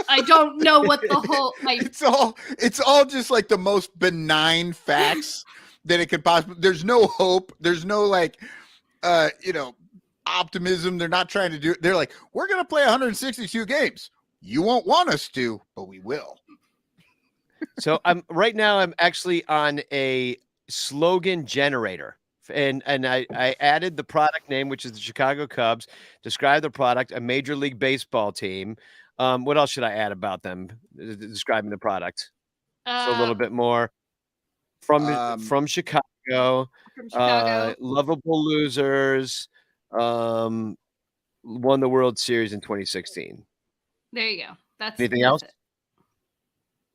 I don't know what the whole... It's all just like the most benign facts that it could possibly... There's no hope. There's no like, optimism. They're not trying to do... They're like, we're going to play 162 games. You won't want us to, but we will. So I'm actually on a slogan generator, and I added the product name, which is the Chicago Cubs. Describe the product, a Major League Baseball team. What else should I add about them? Describing the product. So a little bit more from Chicago. Lovable losers. Won the World Series in 2016. There you go. Anything else?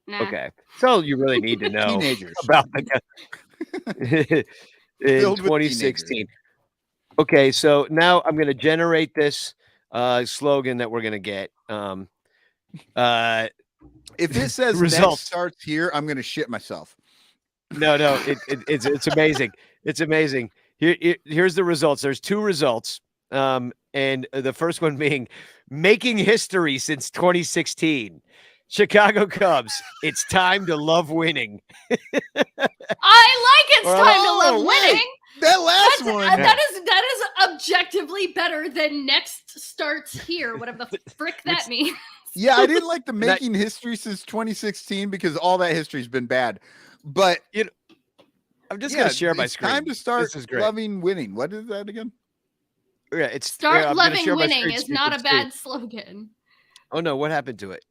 Nah. Okay. So you really need to know Teenagers. about the in 2016. Okay, so now I'm going to generate this slogan that we're going to get. If it says results next starts here, I'm going to shit myself. No, it's amazing. It's amazing. Here's the results. There's 2 results. And the first one being making history since 2016. Chicago Cubs, it's time to love winning. I like it's time to love winning. That last one. That is objectively better than next starts here, whatever the frick that means. Yeah, I didn't like the making history since 2016 because all that history's been bad. But I'm just going to share my screen. It's time to start loving winning. What is that again? Yeah, it's start loving winning is not a bad slogan. Oh no, what happened to it?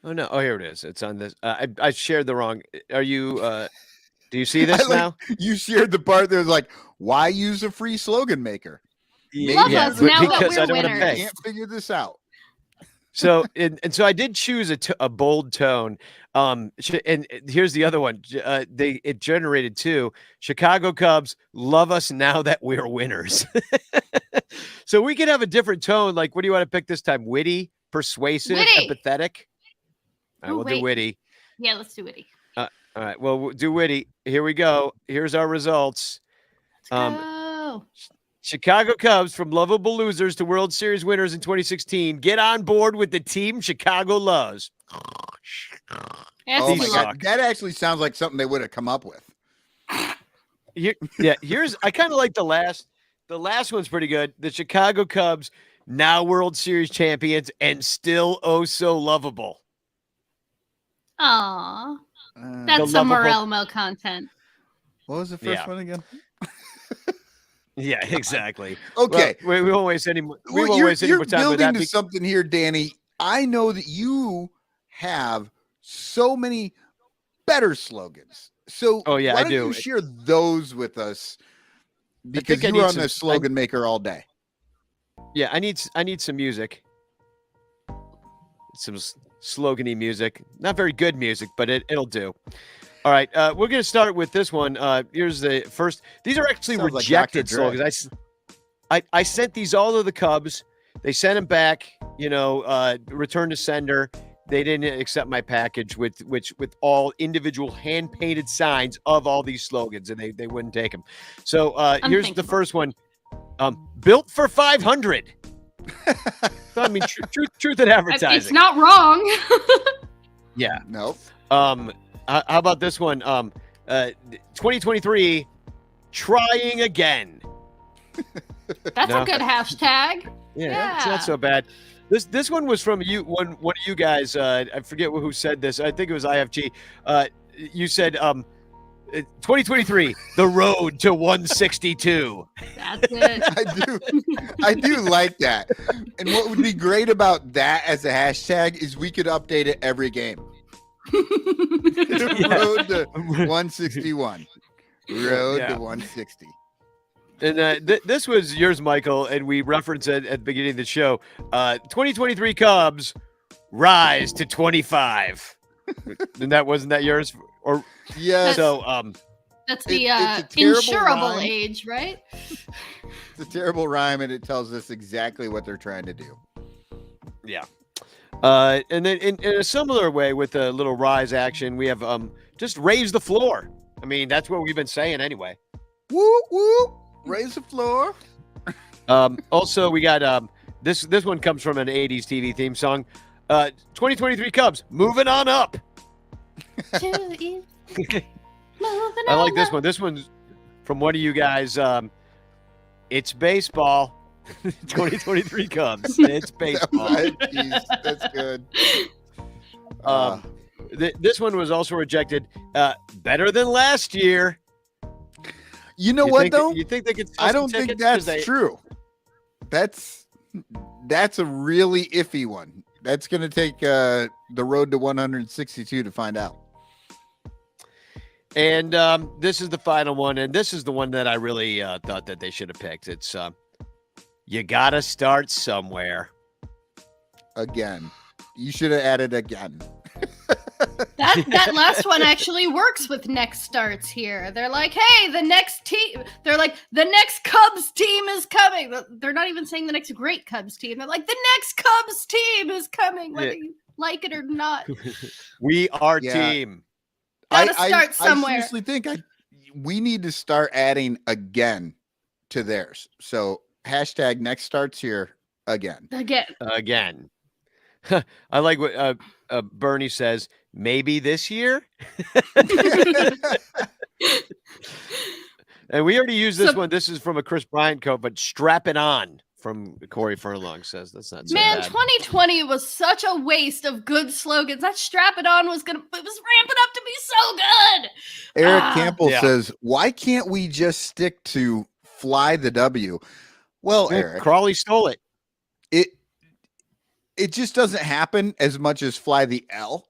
Oh no, oh here it is. It's on this. I shared the wrong. Are you? Do you see this now? You shared the part that was like, "Why use a free slogan maker?" Love us now that we're winners. I can't figure this out. So so I did choose a bold tone. And here's the other one. It generated 2. Chicago Cubs, love us now that we're winners. So we can have a different tone. Like, what do you want to pick this time? Witty, persuasive, empathetic. All right, we'll do witty. Yeah, let's do witty. All right, well, we'll do witty. Here we go. Here's our results. Let's go. Chicago Cubs, from lovable losers to World Series winners in 2016. Get on board with the team Chicago loves. Oh my God, that actually sounds like something they would have come up with. Here's I kind of like the last one's pretty good. The Chicago Cubs, now World Series champions and still oh so lovable. Aw, that's some Morelmo content. What was the first one again? Yeah, exactly. Okay, well, we won't waste any more. We won't waste any more time with that. You're building to something here, Danny. I know that you have so many better slogans. So why don't you share those with us? Because you're on the slogan maker all day. Yeah, I need some music. Some slogan-y music. Not very good music, but it'll do. All right, we're going to start with this one. Here's the first. These are actually rejected slogans. I sent these all to the Cubs. They sent them back, return to sender. They didn't accept my package with all individual hand-painted signs of all these slogans, and they wouldn't take them. So here's the first one. Built for 500. I mean, truth in advertising. It's not wrong. Yeah. No. How about this one? 2023, trying again. That's a good hashtag. Yeah, it's not so bad. This one was from you, one of you guys. I forget who said this. I think it was IFG. You said 2023, the road to 162. That's it. I do like that. And what would be great about that as a hashtag is we could update it every game. Road to 161. Road to 160. And this was yours, Michael, and we referenced it at the beginning of the show. 2023 Cubs rise to 25. And wasn't that yours? Or yeah. So that's the it's insurable rhyme. age, right? It's a terrible rhyme, and it tells us exactly what they're trying to do. Yeah. And then in a similar way with a little rise action, we have just raise the floor. I mean, that's what we've been saying anyway. Woo woo, raise the floor. Also, we got this one comes from an 80s TV theme song. 2023 Cubs moving on up. I like this one. This one's from one of you guys. It's baseball. 2023 Cubs. It's baseball. That's good. This one was also rejected. Better than last year. You know what though? You think they could? I don't think that's true. That's a really iffy one. That's going to take the road to 162 to find out. And this is the final one, and this is the one that I really thought that they should have picked. It's you got to start somewhere. Again. You should have added again. That last one actually works with next starts here. They're like, hey, the next team. They're like, the next Cubs team is coming. They're not even saying the next great Cubs team. They're like, the next Cubs team is coming, whether you like it or not. We are team. Gotta start somewhere. I seriously think we need to start adding again to theirs. So hashtag next starts here again. Again. I like what Bernie says. Maybe this year. And we already used this one. This is from a Chris Bryant quote, but strap it on from Corey Furlong says that's not so bad. 2020 was such a waste of good slogans. That strap it on was ramping up to be so good. Eric Campbell says, why can't we just stick to fly the W? Well, Eric, Crawley stole it. It just doesn't happen as much as fly the L,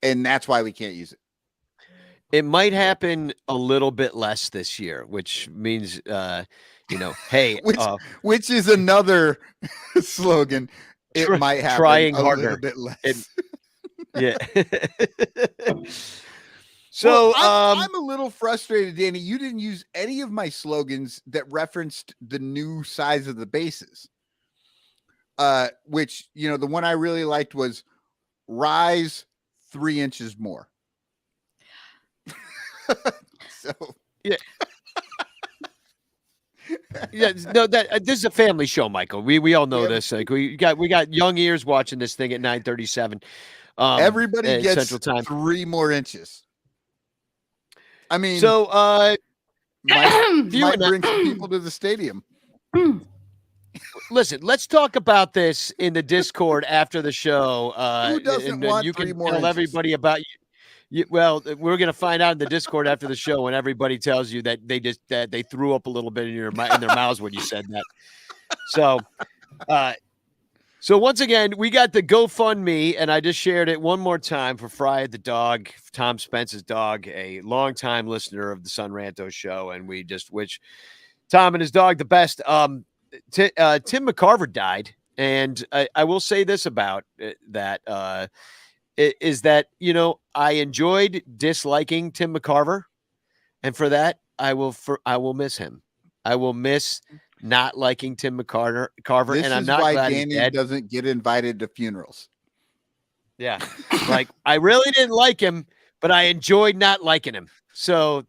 and that's why we can't use it. It might happen a little bit less this year, which means, hey, which is another slogan. It might happen trying a harder, little bit less. Yeah. So I'm a little frustrated, Danny. You didn't use any of my slogans that referenced the new size of the bases. Which, the one I really liked was rise 3 inches more. So yeah. No, this is a family show, Michael. We all know this. Like we got young ears watching this thing at 9:37. Everybody gets Central Time. 3 more inches. I mean, so might bring some people to the stadium. Listen, let's talk about this in the Discord after the show. Who doesn't want you 3 can more tell inches? Everybody about you. Well, we're going to find out in the Discord after the show when everybody tells you that they threw up a little bit in their mouths when you said that. So once again, we got the GoFundMe, and I just shared it one more time for Fry the dog, Tom Spence's dog, a longtime listener of the Sun Ranto show, and we just wish Tom and his dog the best. Tim McCarver died, and I will say this about that is that I enjoyed disliking Tim McCarver, and for that I will miss him. I will miss not liking Tim McCarver, This and I'm is not why glad Danny doesn't get invited to funerals. Yeah, like I really didn't like him, but I enjoyed not liking him. So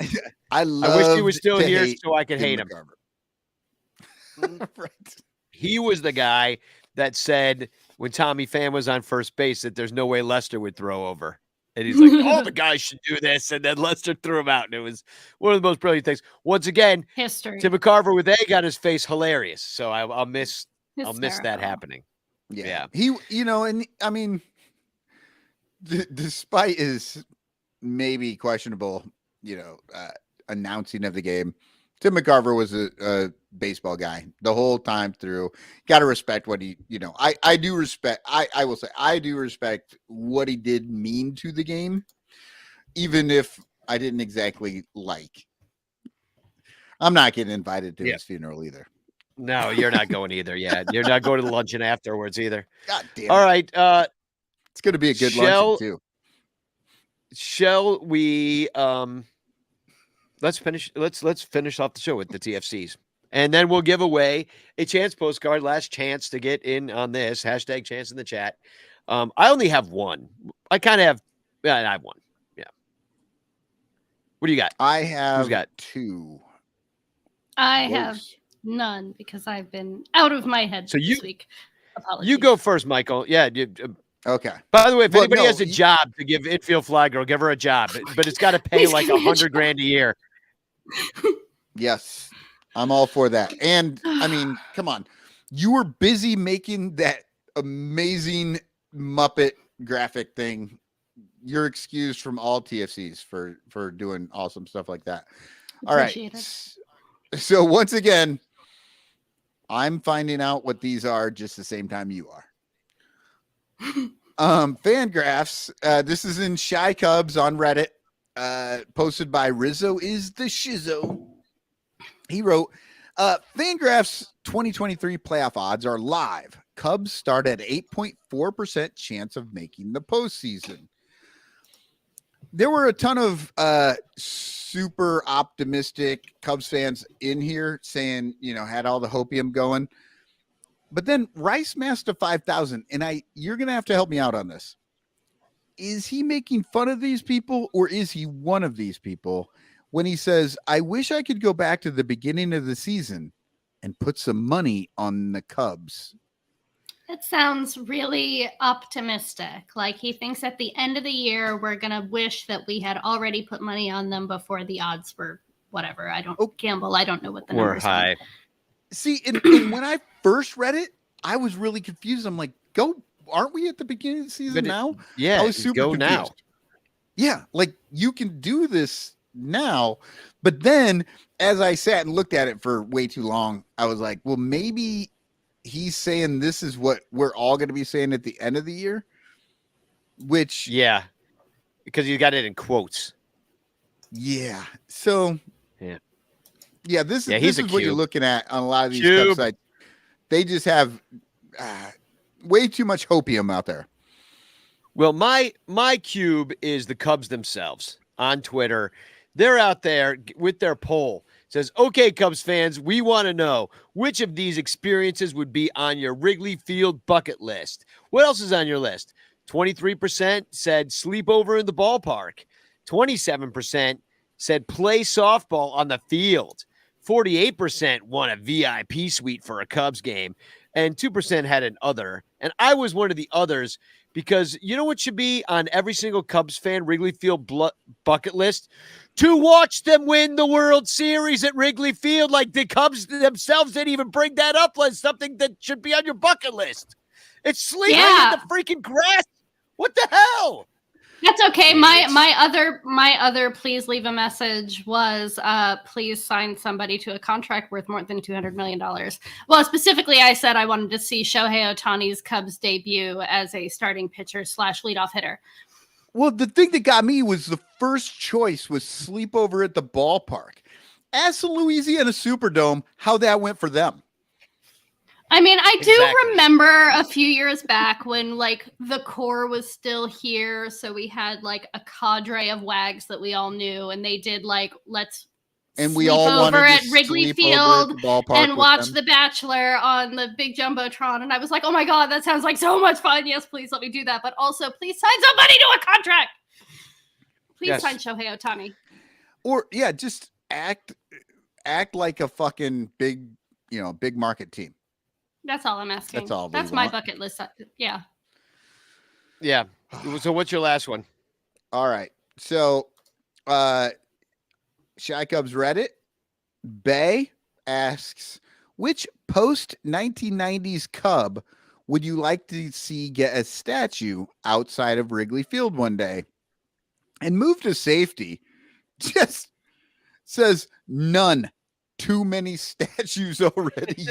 I wish he was still here so I could hate him. Right. He was the guy that said when Tommy Pham was on first base that there's no way Lester would throw over. And he's like, all the guys should do this. And then Lester threw him out. And it was one of the most brilliant things. Once again, history. Tim McCarver with egg on his face, hilarious. So I'll miss that happening. Yeah. He, and I mean, despite his maybe questionable, announcing of the game, Tim McCarver was a baseball guy the whole time through. Got to respect what he, I do respect, I will say, I do respect what he did mean to the game, even if I didn't exactly like. I'm not getting invited to his funeral either. No, you're not going either. Yeah, you're not going to the luncheon afterwards either. God damn it. All right. It's going to be a good luncheon too. Shall we let's finish off the show with the TFCs. And then we'll give away a chance postcard, last chance to get in on this. # chance in the chat. I only have one. I kind of have I have one. Yeah. What do you got? I have Who's got 2. I have none because I've been out of my head this week. Apologies. You go first, Michael. Yeah. Okay. By the way, if anybody has a job to give Infield Fly Girl, give her a job, but it's got to pay like $100,000 a year. Yes, I'm all for that. And I mean, come on, you were busy making that amazing Muppet graphic thing. You're excused from all TFCs for doing awesome stuff like that. All right. So once again, I'm finding out what these are just the same time you are. Fangraphs. This is in Shy Cubs on Reddit. Posted by Rizzo is the Shizzo. He wrote, Fangraphs 2023 playoff odds are live. Cubs start at 8.4% chance of making the postseason. There were a ton of super optimistic Cubs fans in here saying, had all the hopium going. But then Rice Master 5000, and you're going to have to help me out on this. Is he making fun of these people, or is he one of these people when he says, I wish I could go back to the beginning of the season and put some money on the Cubs? It sounds really optimistic. Like he thinks at the end of the year, we're going to wish that we had already put money on them before the odds were whatever. I don't gamble. I don't know what the numbers are. High. See, and when I first read it, I was really confused. I'm like, aren't we at the beginning of the season now? Yeah, I was super go confused. Now. Yeah, like you can do this now. But then as I sat and looked at it for way too long, I was like, well, maybe he's saying this is what we're all going to be saying at the end of the year, which because you got it in quotes. Yeah. So this is what you're looking at on a lot of these websites. They just have way too much hopium out there. Well, my cube is the Cubs themselves on Twitter. They're out there with their poll. It says, okay, Cubs fans, we want to know which of these experiences would be on your Wrigley Field bucket list. What else is on your list? 23% said sleepover in the ballpark. 27% said play softball on the field. 48% want a VIP suite for a Cubs game. And 2% had an other. And I was one of the others because you know what should be on every single Cubs fan Wrigley Field bucket list? To watch them win the World Series at Wrigley Field. Like the Cubs themselves didn't even bring that up as something that should be on your bucket list. It's sleeping in the freaking grass. What the hell? That's okay. My other please leave a message was please sign somebody to a contract worth more than $200 million. Well, specifically, I said I wanted to see Shohei Ohtani's Cubs debut as a starting pitcher / leadoff hitter. Well, the thing that got me was the first choice was sleepover at the ballpark. Ask the Louisiana Superdome how that went for them. I mean, I do remember a few years back when like the core was still here. So we had like a cadre of wags that we all knew, and they did like, and we all wanted over to at Wrigley Field and watch The Bachelor on the big Jumbotron. And I was like, oh my God, that sounds like so much fun. Yes, please let me do that. But also please sign somebody to a contract. Please sign Shohei Ohtani. Or just act like a fucking big market team. That's all I'm asking. That's all. That's my bucket list. Yeah. Yeah. So what's your last one? All right. So, Shy Cubs Reddit, Bay asks, which post-1990s Cub would you like to see get a statue outside of Wrigley Field one day? And move to safety just says none. Too many statues already.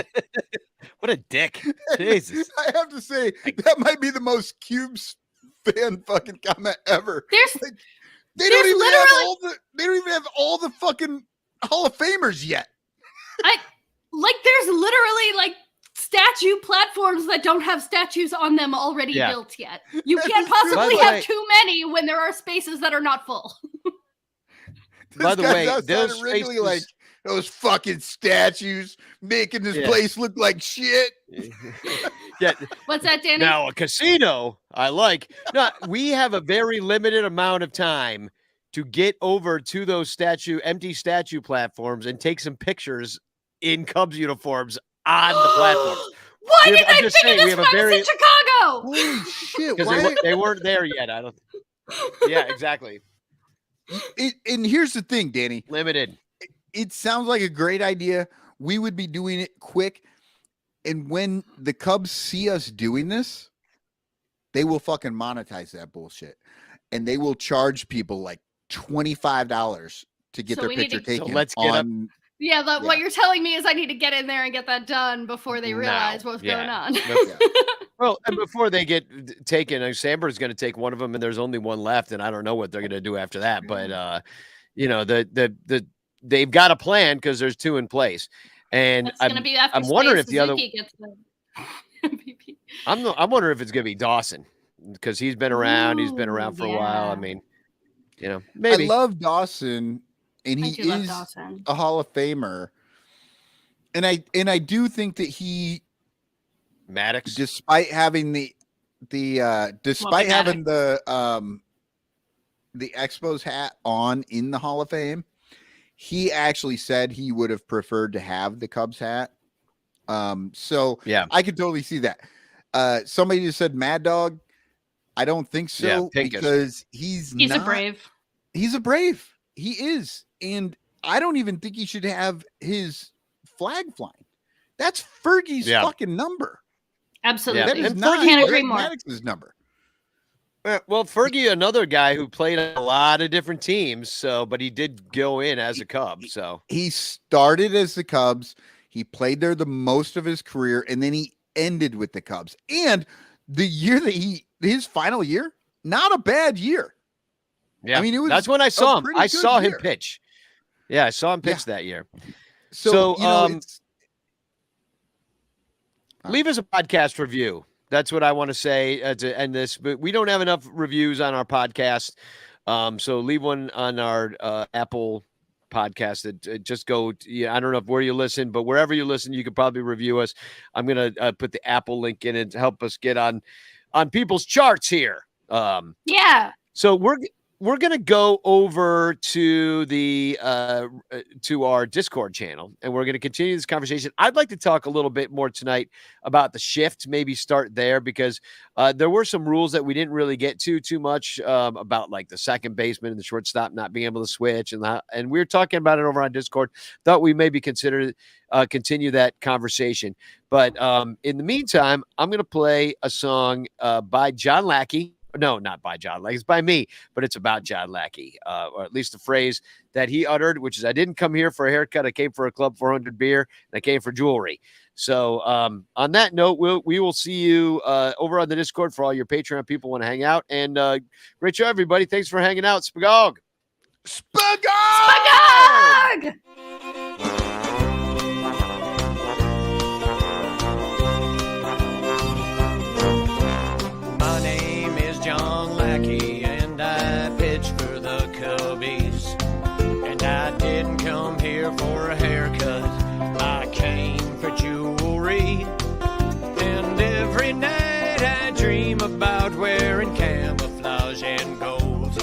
What a dick. Jesus. I have to say, that might be the most Cubes fan fucking comment ever. Like, they don't even have all the fucking Hall of Famers yet. There's literally like statue platforms that don't have statues on them already built yet. You can't possibly have too many when there are spaces that are not full. By the way, those Wrigley, like those fucking statues making this place look like shit. Yeah. What's that, Danny? Now a casino, I like. No, we have a very limited amount of time to get over to those empty statue platforms and take some pictures in Cubs uniforms on the platforms. Why didn't I think of this when I was in Chicago? Holy shit! Because they weren't there yet. I don't. Yeah, exactly. And here's the thing, Danny. Limited. It sounds like a great idea. We would be doing it quick. And when the Cubs see us doing this, they will fucking monetize that bullshit. And they will charge people like $25 to get their picture taken. So let's get up. What you're telling me is I need to get in there and get that done before they realize what's going on. Well, and before they get taken, Samber's going to take one of them, and there's only one left, and I don't know what they're going to do after that. But they've got a plan because there's two in place, and I'm wondering if the other gets the MVP. I'm wondering if it's going to be Dawson because he's been around. He's been around for a while. I mean, maybe. I love Dawson. And he is a Hall of Famer, and I do think that he, Maddox, despite having the Expos hat on in the Hall of Fame, he actually said he would have preferred to have the Cubs hat. So yeah, I could totally see that. Somebody just said Mad Dog. I don't think so because he's a Brave. He's a Brave. He is. And I don't even think he should have his flag flying. That's Fergie's fucking number. Absolutely. That is not can't agree more. Maddox's number. Well, Fergie, another guy who played on a lot of different teams, but he did go in as a Cub. So he started as the Cubs. He played there the most of his career, and then he ended with the Cubs. And the year that his final year, not a bad year. Yeah, I mean, that's when I saw him. I saw him pitch. Yeah, I saw him pitch that year. So leave us a podcast review. That's what I want to say to end this. But we don't have enough reviews on our podcast. So leave one on our Apple podcast. Just go. I don't know where you listen, but wherever you listen, you could probably review us. I'm going to put the Apple link in it to help us get on people's charts here. So we're going to go over to the to our Discord channel, and we're going to continue this conversation. I'd like to talk a little bit more tonight about the shift, maybe start there, because there were some rules that we didn't really get too much about, like the second baseman and the shortstop not being able to switch. And we were talking about it over on Discord. Thought we maybe continue that conversation. But in the meantime, I'm going to play a song by John Lackey. No, not by John Lackey. It's by me, but it's about John Lackey, or at least the phrase that he uttered, which is, I didn't come here for a haircut. I came for a Club 400 beer, and I came for jewelry. So on that note, we will see you over on the Discord for all your Patreon people want to hang out. And great show, everybody. Thanks for hanging out. Spagog! Spagog! For a haircut, I came for jewelry, and every night I dream about wearing camouflage and gold.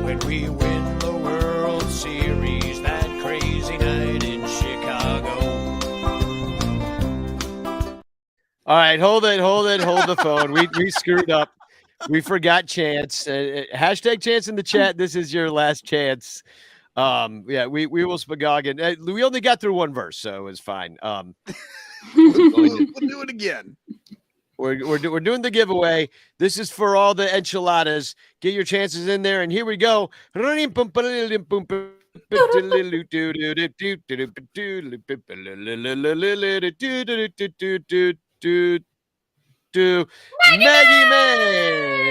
When we win the World Series that crazy night in Chicago. All right, hold the phone. We screwed up. We forgot Chance. Hashtag Chance in the chat. This is your last chance. We will Spagog, and we only got through one verse, so it was fine. We'll do it again. we're doing the giveaway. This is for all the enchiladas. Get your chances in there, and here we go. Maggie May.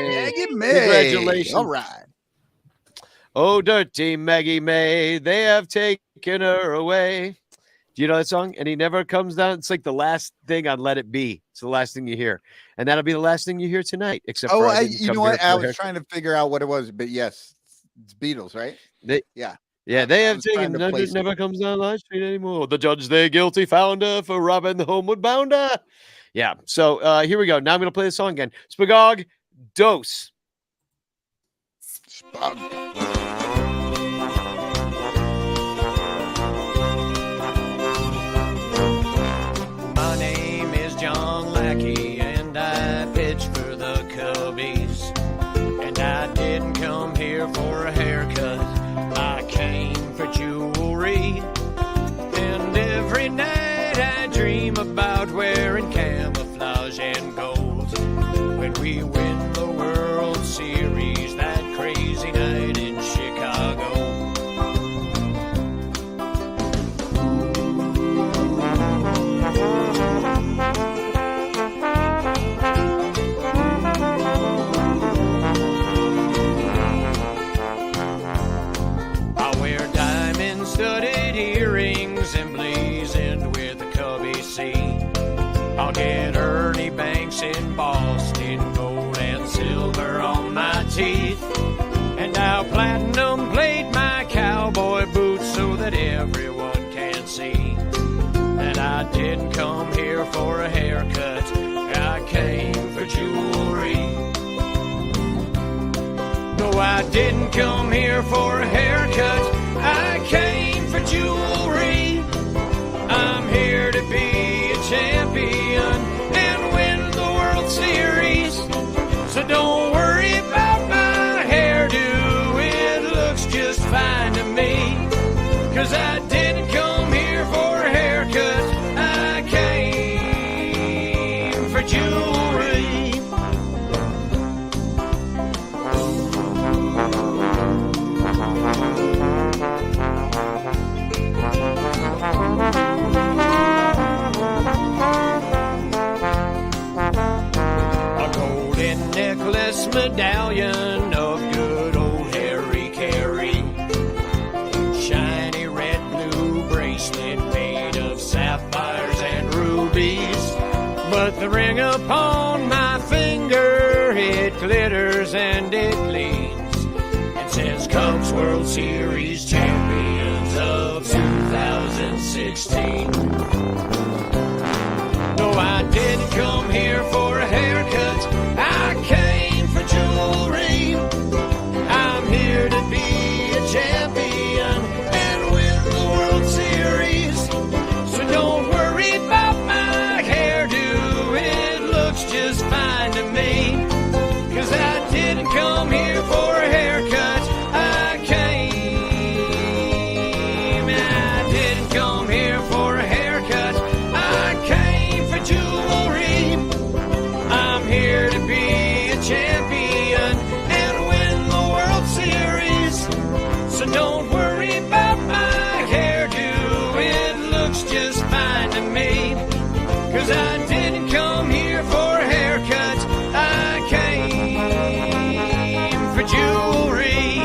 Maggie May. Congratulations. All right. Oh, dirty Maggie May, they have taken her away. Do you know that song? And he never comes down. It's like the last thing on Let It Be. It's the last thing you hear. And that'll be the last thing you hear tonight. Except for you know what? I was trying to figure out what it was, but yes, it's Beatles, right? Yeah, they have taken never comes down Line Street anymore. The judge they guilty found her for robbing the homeward bounder. Yeah. So here we go. Now I'm gonna play the song again. Spagog Dose. My name is John Lackey, and I pitch for the Cubbies. And I didn't come here for a haircut, I came for jewelry. And every night I dream about wearing camouflage and gold. When we win the World Series that crazy night in Chicago. I wear diamond-studded earrings emblazoned with the Cubby C. I'll get Ernie Banks in Boston, gold and silver on my teeth. And I'll platinum plate my cowboy boots so that everyone can see that I didn't come here for a haircut, I came for jewelry. No, I didn't come here for a haircut, I came for jewelry. I'm here to be a champion and win the World Series. So don't worry about my hairdo, it looks just fine to me. 'Cause I didn't come here for a haircut, I came for jewelry. A golden necklace medallion of good old Harry Carey. Shiny red blue bracelet made of sapphires and rubies. But the ring upon my finger, it glitters and it gleams. It says Cubs World Series champions of 2016. No, I didn't come here for a haircut, I came for jewelry. I'm here to be a champion and win the World Series. So don't worry about my hairdo, it looks just fine to me. 'Cause I didn't come here for a haircut, I didn't come here for a haircut, I came for jewelry. I'm here to be a champion and win the World Series. So don't worry about my hairdo, it looks just fine to me. 'Cause I didn't come here for a haircut, I came for jewelry.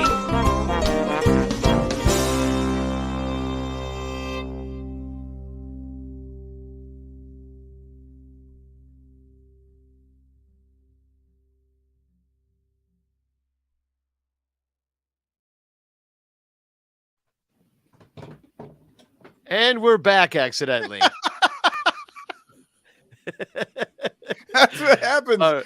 And we're back accidentally. That's what happens.